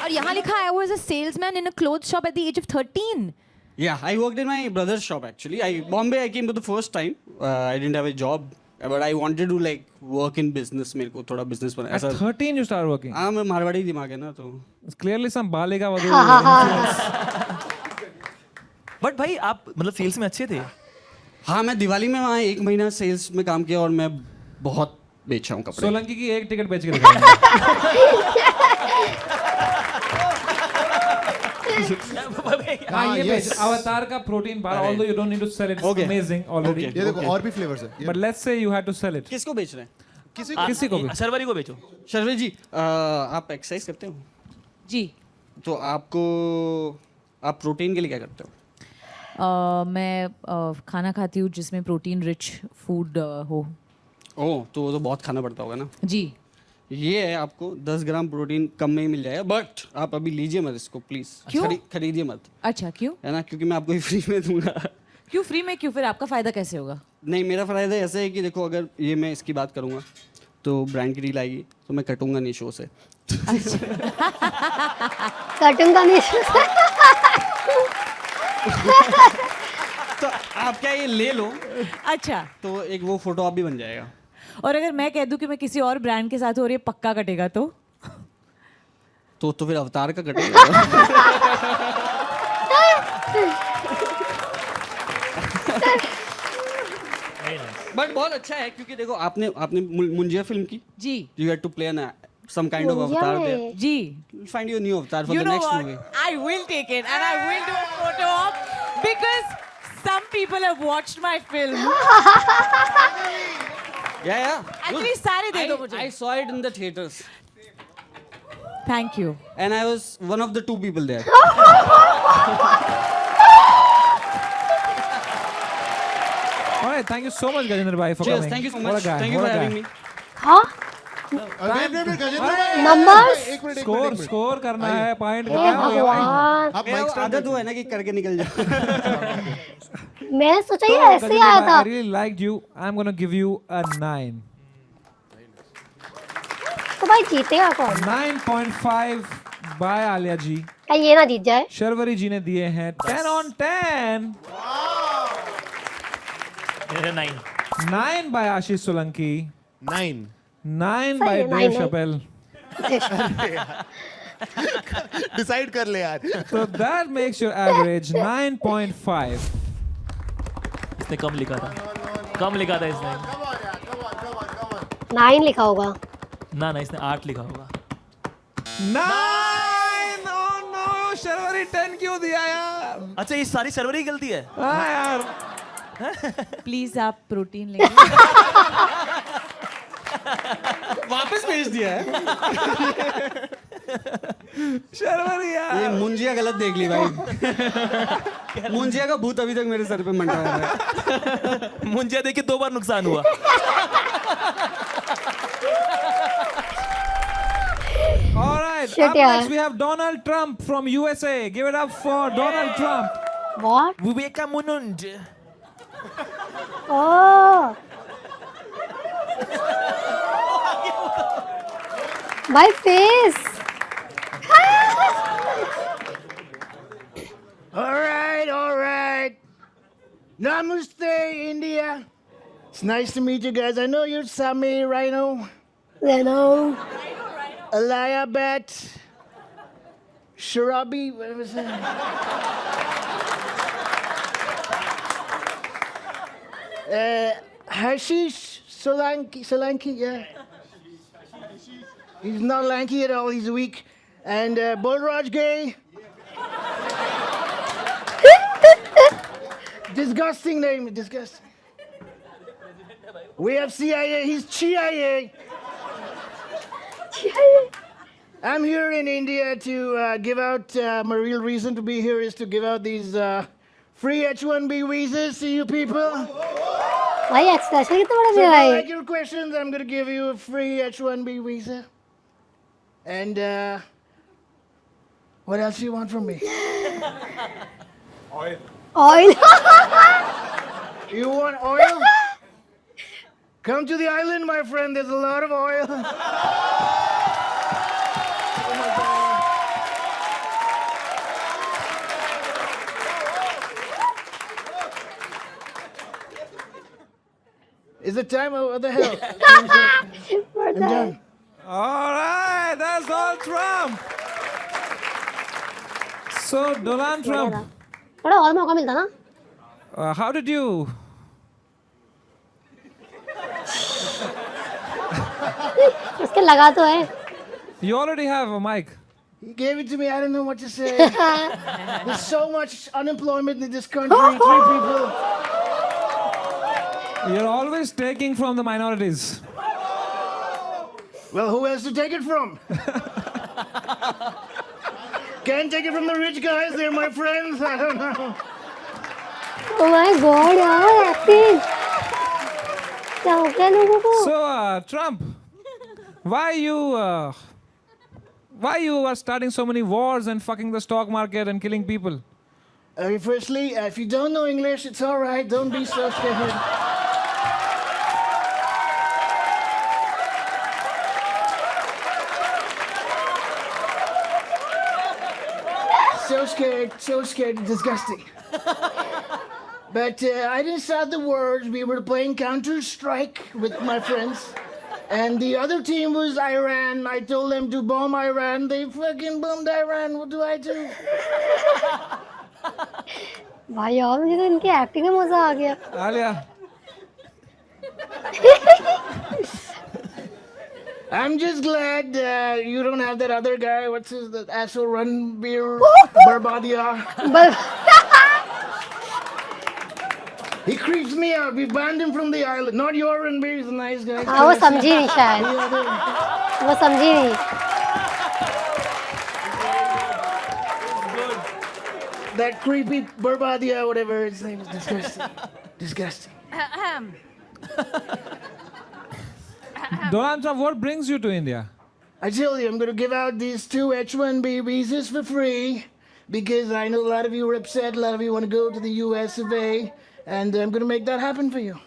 और यहाँ लिखा है I was a salesman in a clothes shop at the age of 13. Yeah, I worked in my brother's shop actually. Bombay I came for the first time. I didn't have a job, but I wanted to like work in business. मेरे को थोड़ा business बना. At 13 you start working. हाँ मैं मारवाड़ी दिमाग है ना तो. Clearly some Balika Vadhu. But भाई आप मतलब सेल्स में अच्छे थे. हाँ मैं दिवाली में वहाँ 1 महीना सेल्स में काम किया और मैं बहुत बेचा हूँ कपड़े. सोलंकी की एक टिकट बेच के दिखाएंगे. हाँ ये बेच अवतार का protein bar. although you don't need to sell it, it's amazing already. ये देखो और भी फ्लेवर्स है. But let's say you had to sell it. किसको बेच रहे हैं? किसी को भी. शर्वरी को बेचो. शर्वरी जी आप एक्सरसाइज करते हो? जी. तो आपको आप प्रोटीन के लिए क्या करते हो? मैं खाना खाती हूँ जिसमें प्रोटीन रिच फूड हो. ओह तो वो तो बहुत खाना पड़ता होगा ना. जी. ये है आपको 10 ग्राम प्रोटीन कम में ही मिल जाएगा, बट आप अभी लीजिए मत इसको प्लीज, खरीदिए मत, अच्छा क्यों? है ना, क्योंकि मैं आपको ही फ्री में दूंगा। क्यों फ्री में क्यों? फिर आपका फायदा कैसे होगा? नहीं, मेरा फायदा ऐसा है कि देखो, अगर ये मैं इसकी बात करूंगा तो ब्रांड की डील आएगी तो मैं कटूंगा नहीं शो से। कटूंगा नहीं। तो आप क्या ये ले लो, अच्छा, तो एक वो फोटो आप भी बन जाएगा। और अगर मैं कह दूं कि मैं किसी और ब्रांड के साथ हो, और ये पक्का कटेगा तो फिर अवतार का कटेगा। बट बहुत अच्छा है, क्योंकि देखो आपने मुंजिया फिल्म की जी, you had to play an some kind of Munjya avatar में। there. जी, You'll find your new avatar for you the know next what? movie. I will take it and I will do a photo op because some people have watched my film. Yeah. At least सारे दे दो मुझे. I saw it in the theaters Thank you. and I was one of the 2 people there. All right, thank you so much, Gajendra bhai, for Cheers, coming. thank you so What a much. guy, Thank you what for a having guy. me. हाँ गजेंद्र भाई, Numbers? एक मिनट, स्कोर करना है, पॉइंट हे भगवान, आप मेरा माइक स्टैंड आदत वो है ना कि करके निकल जाओ। मैंने सोचा ये ऐसे ही आया था। I really liked you. I'm gonna give you a 9. तो भाई जीतेगा कौन? 9.5 by आलिया जी। क्या ये ना जीत जाए? शर्वरी जी ने दिए हैं 10 on 10. मेरे 9। 9 by आशीष सोलंकी. 9 9 सही by है, Dave 9 Chappelle. डिसाइड कर ले यार। So that makes your average 9.5. इसने कम लिखा था, कम लिखा था इसने। 9 लिखा होगा। ना इसने 8 लिखा होगा। 9! Oh no! शर्वरी 10 क्यों दिया यार? अच्छा, ये सारी सर्वर की गलती है। हाँ यार। प्लीज आप प्रोटीन लेंगे। वापस भेज दिया है। शर्वरी यार। ये मुंजिया गलत देख ली भाई। मुंजिया का भूत अभी तक मेरे सर पे मंडरा रहा है। मुंजिया देख के 2 बार नुकसान हुआ। All right. Shit, Up यार। next we have Donald Trump from USA. Give it up for Donald Trump. What? विवेका मुनुंड। Oh. My face. All right. Namaste, India. It's nice to meet you guys. I know you're Sami Rhino, You know. Alaya Bat, Sharabi, what was that? Hashish Solanki, yeah. He's not lanky at all, he's weak. And Bolraj Gay. Disgusting name, disgusting. We have CIA, he's CIA. I'm here in India to give out, my real reason to be here is to give out these free H-1B visas to you people. भाई एक्सप्रेशन कितना बड़ा So दिया if I है। like your questions, I'm going to give you a free H-1B visa. And what else do you want from me? Oil. You want oil? Come to the island, my friend. There's a lot of oil. Is it time? What the hell? I'm done. All right, that's Donald Trump. So Donald Trump, थोड़ा और मौका मिलता ना? how did you? उसके लगा तो है। You already have a mic. He gave it to me. I don't know what to say. There's so much unemployment in this country. 3 people. You're always taking from the minorities. Well, who else to take it from? Can't take it from the rich guys. They're my friends. I don't know. Oh my God यार एक्टिंग। क्या हो गया लोगों को? So Trump, why you are starting so many wars and fucking the stock market and killing people? Firstly, if you don't know English, it's all right. Don't be so scared. So scared, disgusting. But I didn't start the wars. We were playing Counter-Strike with my friends. And the other team was Iran. I told them to bomb Iran. They fucking bombed Iran. What do I do? भाई यार मुझे तो इनकी एक्टिंग में मजा आ गया. Alia. I'm just glad you don't have that other guy. What's his that asshole Ranbir Barbadia? बस He creeps me out. We banned him from the island. Not your Ranbir. He's a nice guy. हाँ वो समझी नहीं शायद. वो समझी नहीं. That creepy Barbadia, whatever his name is, disgusting. Disgusting. Donald Trump, what brings you to India? I tell you, I'm going to give out these 2 H-1B visas for free because I know a lot of you are upset. A lot of you want to go to the US of A, and I'm going to make that happen for you.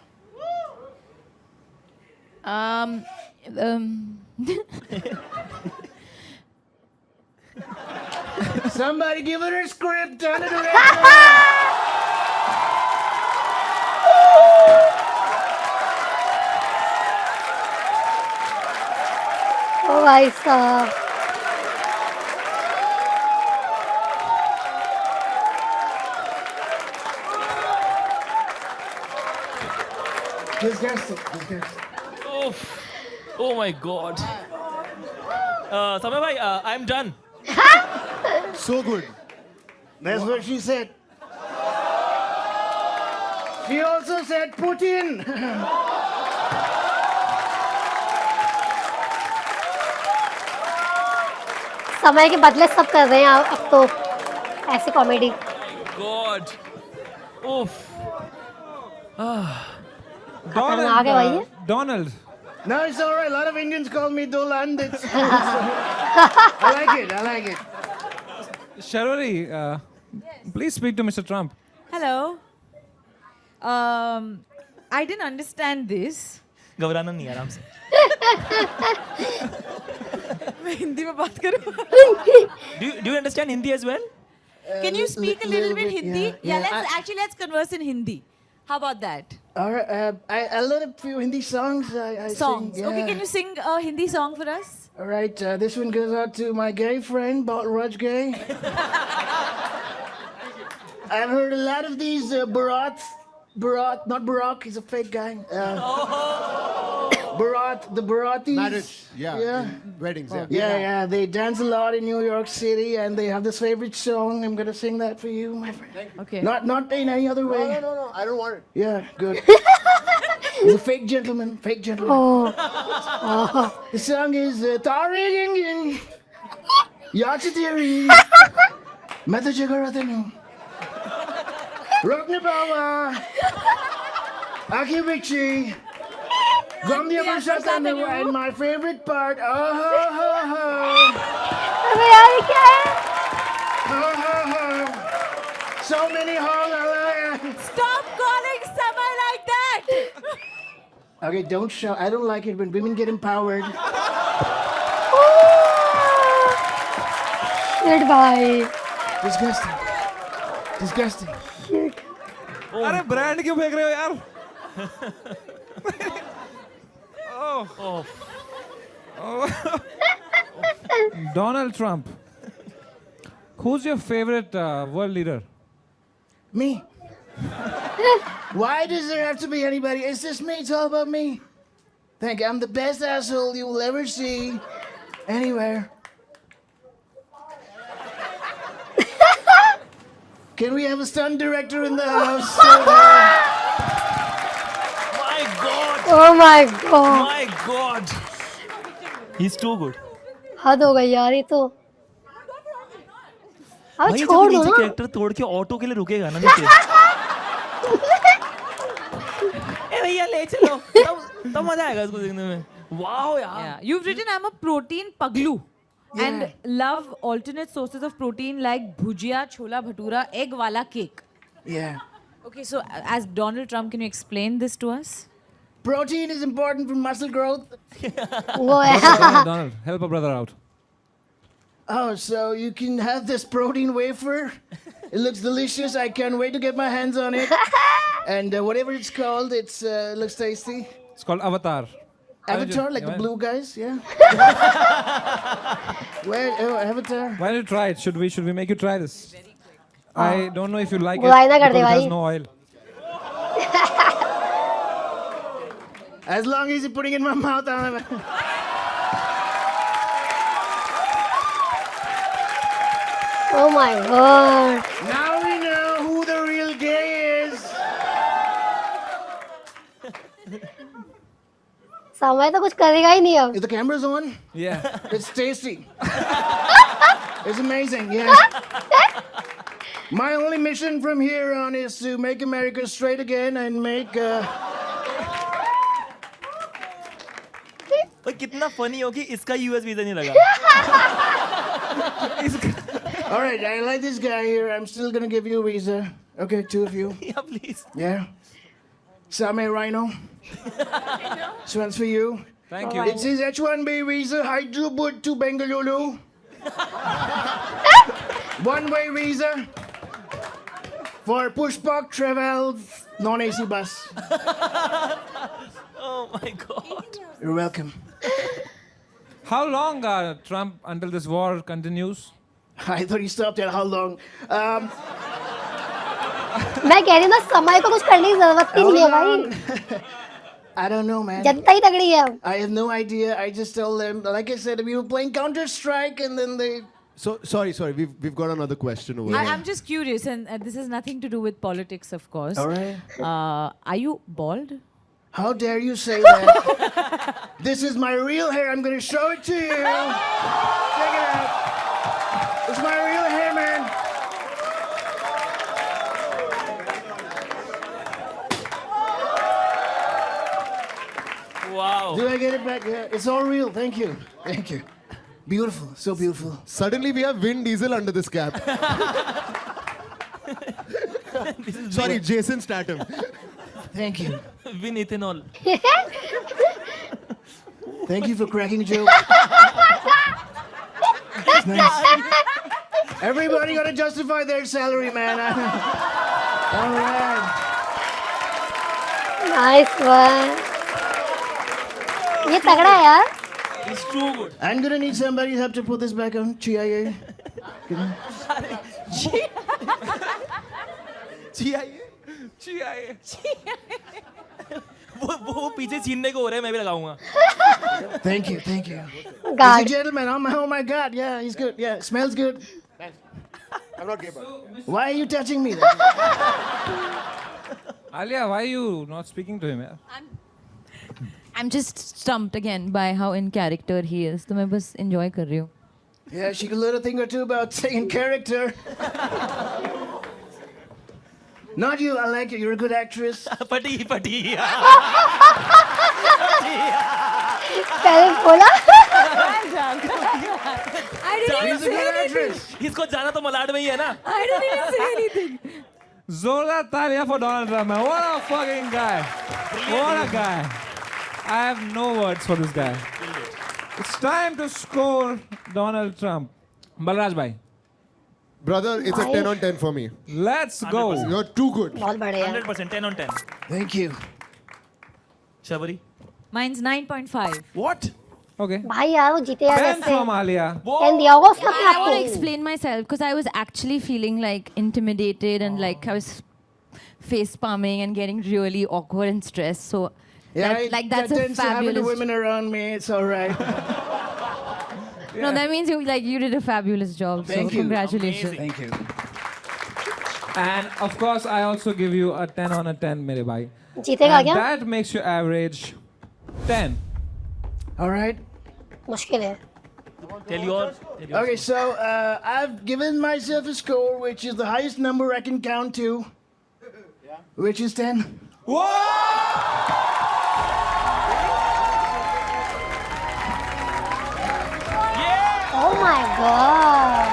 Somebody give her a script, turn it around. ओ भाई साहब. Disgusting. Disgusting. Oh my God. Samay bhai, I'm done. So good. That's what she said. She also said Putin. समय के बदले सब कर रहे हैं अब तो ऐसी कॉमेडी. God. Oof. खतरनाक है भाई ये. Donald. No, it's all right. A lot of Indians call me Dolan. It's, I like it. I like it. Sharwari, please speak to Mr. Trump. Hello. I didn't understand this. घबराना नहीं आराम से. मैं हिंदी में बात करूँ. Do you understand Hindi as well? Can you speak a little bit Hindi? yeah. Let's converse in Hindi. How about that? All right. I learned a few Hindi songs. I Songs. Sing, Okay, yeah. can you sing a Hindi song for us? All right. This one goes out to my gay friend, Raj Gay. I've heard a lot of these Bharat, not Barack, he's a fake guy. Bharat, the Bharatis. Marriage. Yeah. Weddings. Yeah. Yeah, they dance a lot in New York City, and they have this favorite song. I'm gonna sing that for you, my friend. Okay. Not in any other way. No. I don't want it. Yeah, good. He's a fake gentleman. The song is Taring Yachitiri Metajaгаратenu Roknibawa Akibichi Gomdia Bashatanu, and my favorite part, अबे यार ये क्या है? so many holes. Stop calling Samay like that. Okay, don't shout. I don't like it when women get empowered. Shit भाई. Disgusting. अरे ब्रांड क्यों फेंक रहे हो यार? Donald Trump. Who's your favorite world leader? Me. Why does there have to be anybody? It's just me. It's all about me. Thank you. I'm the best asshole you will ever see anywhere. Can we have a stunt director in the house? My God. Oh my god. My God. He's too good. हद हो गई यार ये तो. अब भाई छोड़ जब दो नीचे ना. कैरेक्टर तोड़ के ऑटो के लिए रुकेगा ना नीचे. ए भैया ले चलो. तब मजा आएगा उसको देखने में. वाओ यार Yeah, you've written I'm a protein paglu and love alternate sources of protein like bhujia, chola bhatura, egg wala cake. Yeah. Okay, so as Donald Trump, can you explain this to us? Protein is important for muscle growth. वो है Donald, help a brother out. Oh, so you can have this protein wafer. It looks delicious. I can't wait to get my hands on it. And whatever it's called, it looks tasty. It's called Avatar. Avatar, like the blue guys, yeah. Where? Oh, Avatar. Why don't you try it? Should we make you try this? I don't know if you like it बुराई ना कर दे because it भाई। has no oil. As long as you're putting it in my mouth, I'm. Oh my god. Now we know who the real gay is. समय तो कुछ करेगा ही नहीं अब। Is the cameras on? Yeah. It's tasty. It's amazing, yeah. My only mission from here on is to make America straight again and make. भाई कितना फनी हो कि इसका यूएस वीजा नहीं लगा All right, I like this guy here. I'm still gonna give you a visa. Okay, two of you. या please Yeah. Same Rhino. This one's for you. Thank you. It says H1B visa, Hyderabad to Bengaluru. One-way visa for Pushpak travel, non-AC bus. Oh my God You're welcome. How long, Trump, until this war continues? I thought you stopped at how long? मैं कह रही हूँ ना समय को कुछ करने की जरूरत ही नहीं है भाई। I don't know, man. जनता ही तगड़ी है अब। I have no idea. I just told them, like I said, we were playing Counter-Strike and then they... So sorry. We've got another question over here. I'm just curious, and this has nothing to do with politics, of course. All right. Are you bald? How dare you say that? This is my real hair. I'm going to show it to you. Check it out. It's my real hair, man. Wow Do I get it back? Yeah, it's all real. Thank you. Thank you. Beautiful. So beautiful. Suddenly we have Vin Diesel under this cap. Sorry, Jason Statham. Thank you. Win ethanol Thank you for cracking a joke. It's nice. Everybody got to justify their salary, man. All right. Nice one. ये तगड़ा है यार। It's too good I'm going to need somebody to help to put this back on. CIA. वो पीछे छीनने को हो रहा है मैं भी लगाऊंगा Thank you. Thank you. He's a guard. gentleman. Oh my God. Yeah, he's good. Yeah, smells good. I'm not gay, bro. Why are you touching me? Then? Alia, why are you not speaking to him? यार? I'm just stumped again by how in character he is. तो मैं बस enjoy कर रही हूँ. Yeah, she could learn a thing or two about saying character. Not you. I like it. You're a good actress. पटी पटी पहले बोला। She's a good actress. इसको जाना तो मलाड में ही है ना I didn't even say anything. Zola Talia for Donald Trump, man. What a fucking guy. What a guy. I have no words for this guy. It's time to score Donald Trump. Balraj bhai, Brother, it's a 10 on 10 for me. let's go. You're too good. बहुत बड़े हैं। 100% 10 on 10 Thank you. Shabari Mine's 9.5. What Okay. भाई यार वो जीते यार 10 जैसे। from Alia. टेन दिया होगा उसने अपने I want to आप को। explain myself because I was actually feeling like intimidated and like I was face palming and getting really awkward and stressed. So Yeah, that's that a tends to happen to fabulous. women around me. It's all right. No, that means you did a fabulous job. Thank so you. congratulations. Thank you. And of course, I also give you a 10 on a 10, mere bhai. जीतेगा And क्या? that makes your average 10. All right. मुश्किल है। Tell your Okay, so I've given myself a score which is the highest number I can count to, which is 10. My God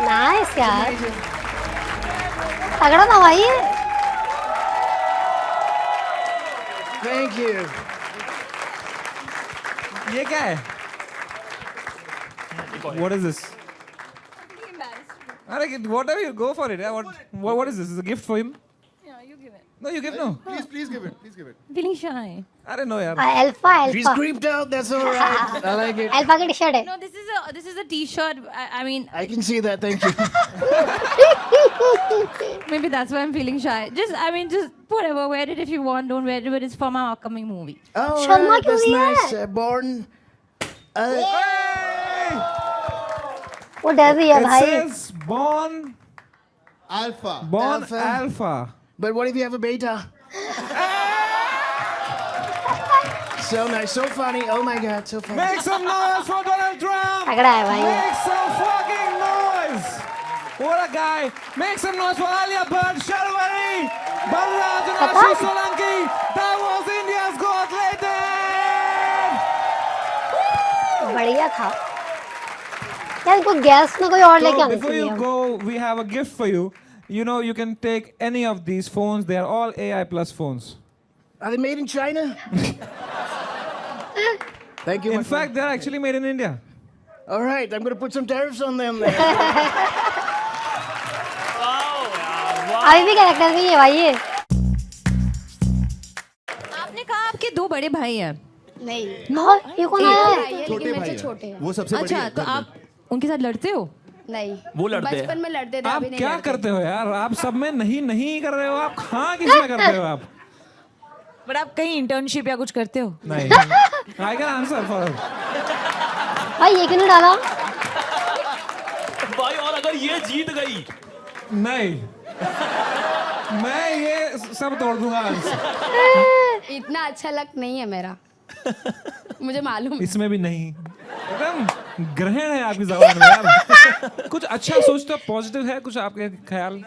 nice यार, तगड़ा था भाई ये। Thank you. ये क्या है? What is this? अरे whatever you go for it. Yeah. What is this? Is a gift for him? Yeah, you give it. No, you give no. Please give it. Please give it. Feeling shy. अरे no यार. Alpha She's alpha creeped out. That's all right. I like it. Alpha की टी शर्ट है। No, this is a T-shirt. I mean, I can see that. Thank you. maybe that's why I'm feeling shy. Just whatever. Wear it if you want. Don't wear it, but it's for my upcoming movie. Oh, Sharma क्यों that's नहीं nice. है? Born. वो डर रही है It भाई। says born Alpha. alpha. But what if you have a beta? So nice, so funny. Oh my God, so funny. Make some noise for Donald Trump. तगड़ा है भाई। Make some fucking noise. What a guy. Make some noise for Alia Bhatt, Sharwari, Balraj and पता? Ashish Solanki. That was India's Got Latent. बढ़िया था यार, कोई गैस में कोई और लेके So आना before you चाहिए। go, we have a gift for you. You know, you can take any of these phones. They are all AI plus phones. Are they made in China? Thank you. my In fact, they're actually made in India. friend. All right, I'm going to put some tariffs on them then. अभी भी कैरेक्टर नहीं है भाई ये। आपने कहा आपके दो बड़े भाई हैं। नहीं हाँ, ये कौन आया है? छोटे भाई हैं। वो सबसे बड़ी अच्छा, है तो घर में। आप उनके साथ लड़ते हो? नहीं, वो लड़ते हैं। बचपन में लड़ते थे, आप अभी नहीं क्या लड़ते। करते हो यार? आप सब में नहीं कर रहे हो। आप हाँ किसमें करते हो आप? बट आप कहीं इंटर्नशिप या कुछ करते हो? नहीं। I can answer for her. भाई ये क्यों नहीं डाला? भाई और अगर ये जीत गई नहीं। मैं ये सब तोड़ दूंगा आज। इतना अच्छा लक नहीं है मेरा, मुझे मालूम है। इसमें भी नहीं। एकदम ग्रहण है आपकी जबान में यार। कुछ अच्छा सोचते हो, पॉजिटिव है कुछ आपके ख्याल?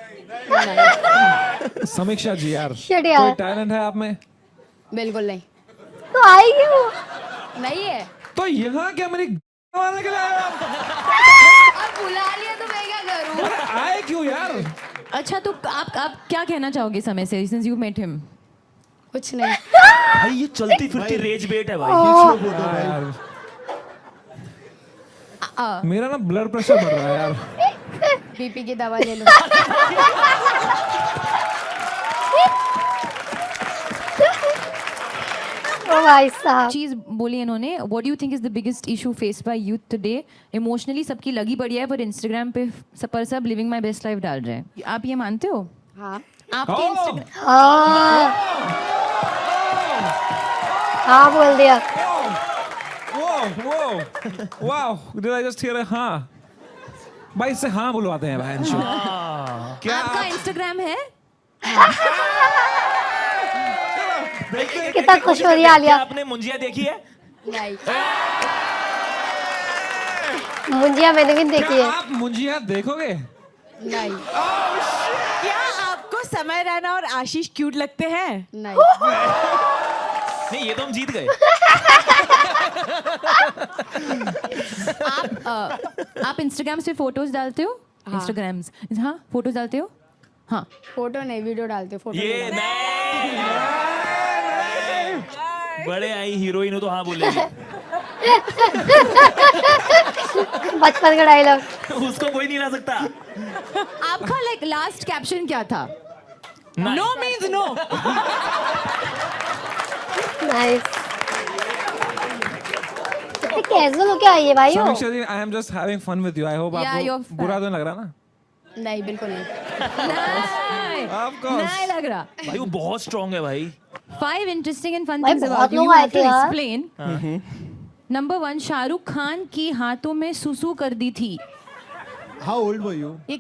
समीक्षा जी यार, Shit यार। कोई टैलेंट है आप में? बिल्कुल नहीं, तो आएगी वो। नहीं है। तो यहाँ क्या मेरी मारने के लिए आए आप? अब बुला लिया तो मैं क्या करूं? अरे आए क्यों यार? अच्छा, तो आप क्या कहना चाहोगे समय से, since you met him? कुछ नहीं। भाई ये चलती फिरती रेज बेट है भाई। हाँ यार। मेरा ना ब्लड प्रेशर बढ़ रहा है यार। बीपी की दवा ले लो। ओ भाई साहब। चीज बोली इन्होंने, what do you think is the biggest issue faced by youth today? Emotionally सबकी लगी पड़ी है, पर इंस्टाग्राम पे पर सब लिविंग माय बेस्ट लाइफ डाल रहे हैं। आप ये मानते हो? हाँ, आपके Oh! इंस्टाग्राम हाँ हाँ बोल दिया। Wow, did I just here हाँ? भाई इससे हाँ बुलवाते हैं भाई अंशु। क्या आपका इंस्टाग्राम है? कितना खुश हो रही है आलिया। आपने मुंजिया देखी है? नहीं। मुंजिया मैंने भी देखी क्या है। आप मुंजिया देखोगे? नहीं। क्या आपको समय रैना और आशीष क्यूट लगते हैं? नहीं। नहीं, ये तो हम जीत गए। आप इंस्टाग्राम पे फोटोज डालते हो? इंस्टाग्राम्स हाँ, फोटोज डालते हो? हाँ। फोटो नहीं, वीडियो डालते, फोटो नहीं ये डालते। नहीं। बड़े आई हीरोइन हो तो हाँ बोलेगी। बचपन का डायलॉग। उसको कोई नहीं ला सकता। आपका लाइक लास्ट कैप्शन क्या था? No means no. नाइस। कितने कैजुअल होके आई है भाई वो। Samiksha ji, I am just having fun with you. I hope Yeah, you're आपको बुरा तो नहीं लग रहा ना? नहीं, बिल्कुल नहीं। Of course. नहीं लग रहा। भाई वो बहुत स्ट्रांग है भाई। 5 interesting and fun भाई things बहुत about you. लोग You आए have थे to यार। explain. Number 1, शाहरुख खान की हाथों में सुसु कर दी थी। How old were you? ये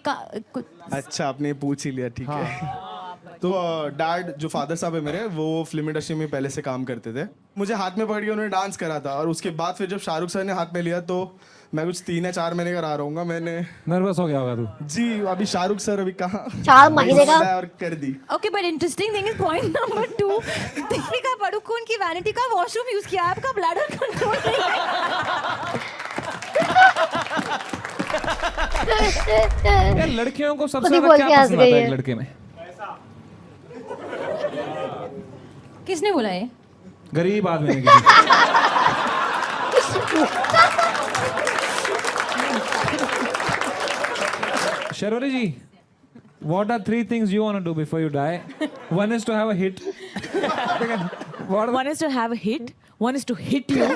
अच्छा आपने पूछ ही लिया, ठीक है। तो डैड जो फादर साहब है मेरे, वो फिल्म इंडस्ट्री में पहले से काम करते थे। मुझे हाथ में पकड़ के उन्होंने डांस करा था, और उसके बाद फिर जब शाहरुख सर ने हाथ में लिया तो मैं कुछ 3 या 4 महीने का रहा रहूँगा। मैंने नर्वस हो गया होगा तू। जी अभी शाहरुख सर अभी कहाँ 4 महीने का और कर दी। Okay, but interesting thing is point number 2. Deepika Padukone की वैनिटी का वॉशरूम यूज किया, आपका ब्लैडर कंट्रोल नहीं है। यार लड़कियों को सबसे खुद ही ज्यादा बोल क्या के हंस पसंद आता गई है है। एक लड़के में? किसने बोला ये? गरीब आदमी ने किसी। Sharwari ji, what are 3 things you want to do before you die? One is to have a hit. What? One is to have a hit. One is to hit you.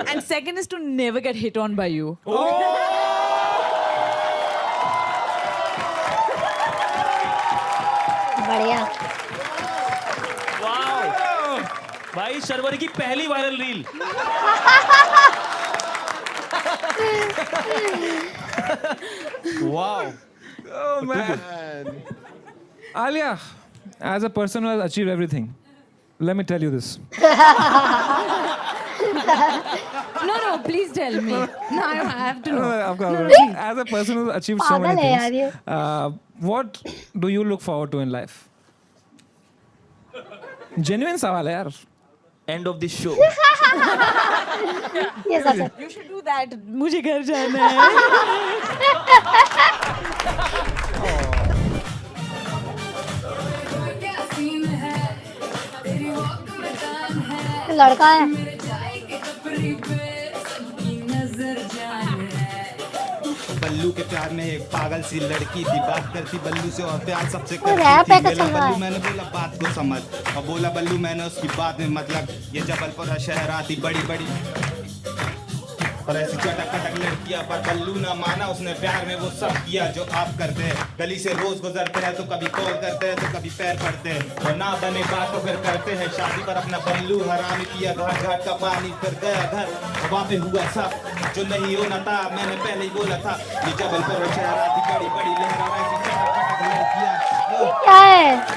And second is to never get hit on by you. बढ़िया। वाओ भाई, शर्वरी की पहली viral reel. Wow. Oh man. Alia, as a person who has achieved everything, let me tell you this. No, please tell me. No, I have to know. Of course. No, please. As a person who has achieved so many पागल है यार things, ये। what do you look forward to in life? Genuine सवाल है यार. End of this show. ये सच है। You should do that. मुझे घर जाना है. लड़का है। बल्लू के प्यार में एक पागल सी लड़की थी, बात करती बल्लू से और प्यार सबसे वो करती रैप थी। है, बोला कसम बल्लू, है। मैंने बोला बात को समझ, और बोला बल्लू मैंने उसकी बात में मतलब ये जबलपुर है शहर आती बड़ी बड़ी और ऐसी चटक कटक लड़कियां, पर बल्लू ना माना, उसने प्यार में वो सब किया जो आप करते हैं। गली से रोज गुजरते हैं तो कभी कॉल करते हैं तो कभी पैर पड़ते हैं, और ना बने बात तो फिर करते हैं शादी पर अपना बल्लू हराम किया घाट घाट का पानी, फिर गया घर वहाँ पे हुआ सब जो नहीं होना था। मैंने पहले ही बोला था ये जबलपुर है शहर आती बड़ी बड़ी लहर और ऐसी चटक कटक लड़कियां। क्या है?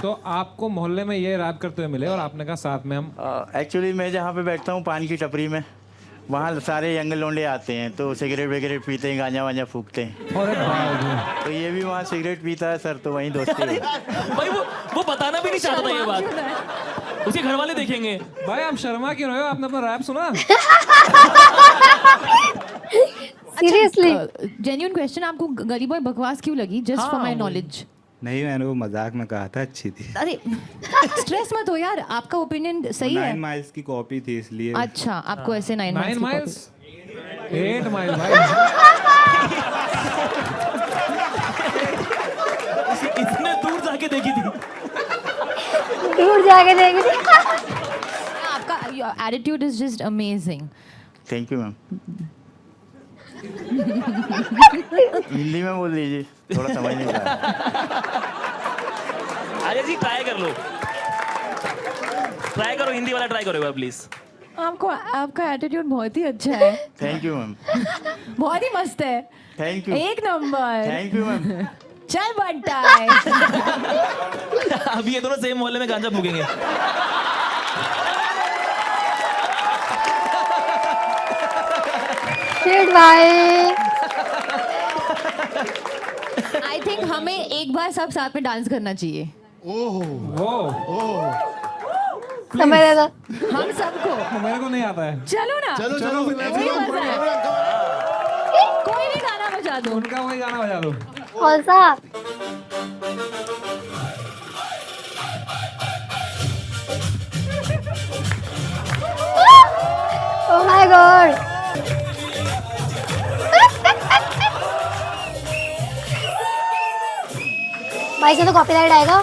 तो आपको मोहल्ले में ये रैप करते हुए मिले और आपने कहा साथ में हम। एक्चुअली मैं जहाँ पे बैठता हूँ पान की टपरी में, वहाँ सारे यंग लोंडे आते हैं तो सिगरेट वगैरह पीते हैं, गांजा वांजा फूकते हैं। अरे भाई, तो ये भी वहाँ सिगरेट पीता है सर, तो वहीं दोस्ती है। भाई वो बताना भी नहीं चाहता था ये बात, उसके घर वाले देखेंगे। भाई आप शर्मा क्यों रहे हो? आपने अपना रैप सुना? सीरियसली? जेन्युइन क्वेश्चन, आपको गली बॉय बकवास क्यों लगी? Just for my knowledge. नहीं, मैंने वो मजाक में कहा था, अच्छी थी। अरे स्ट्रेस मत हो यार, आपका ओपिनियन सही है। 9 माइल्स की कॉपी थी इसलिए। अच्छा, आपको ऐसे 9 माइल्स 8 माइल भाई। इसने दूर जाके देखी थी। दूर जाके देख। आपका attitude is just amazing. Thank you ma'am. Hindi में बोल दीजिए, थोड़ा समझ नहीं पाया। अरे जी ट्राई कर लो, ट्राई करो, हिंदी वाला ट्राई करो एक बार प्लीज। आपको आपका एटीट्यूड बहुत ही अच्छा है। Thank you ma'am. बहुत ही मस्त है। Thank you. एक नंबर। Thank you ma'am. चल बंटा। अभी ये दोनों सेम मोहल्ले में गांजा फूकेंगे। शिट भाई। आई थिंक हमें एक बार सब साथ में डांस करना चाहिए। समय दे दो। हम सबको। मेरे को नहीं आता है। चलो ना। चलो चलो वही मजा है। कोई भी गाना बजा दो। उनका वही गाना बजा दो। कौन सा? Oh my God. भाई से तो कॉपीराइट आएगा।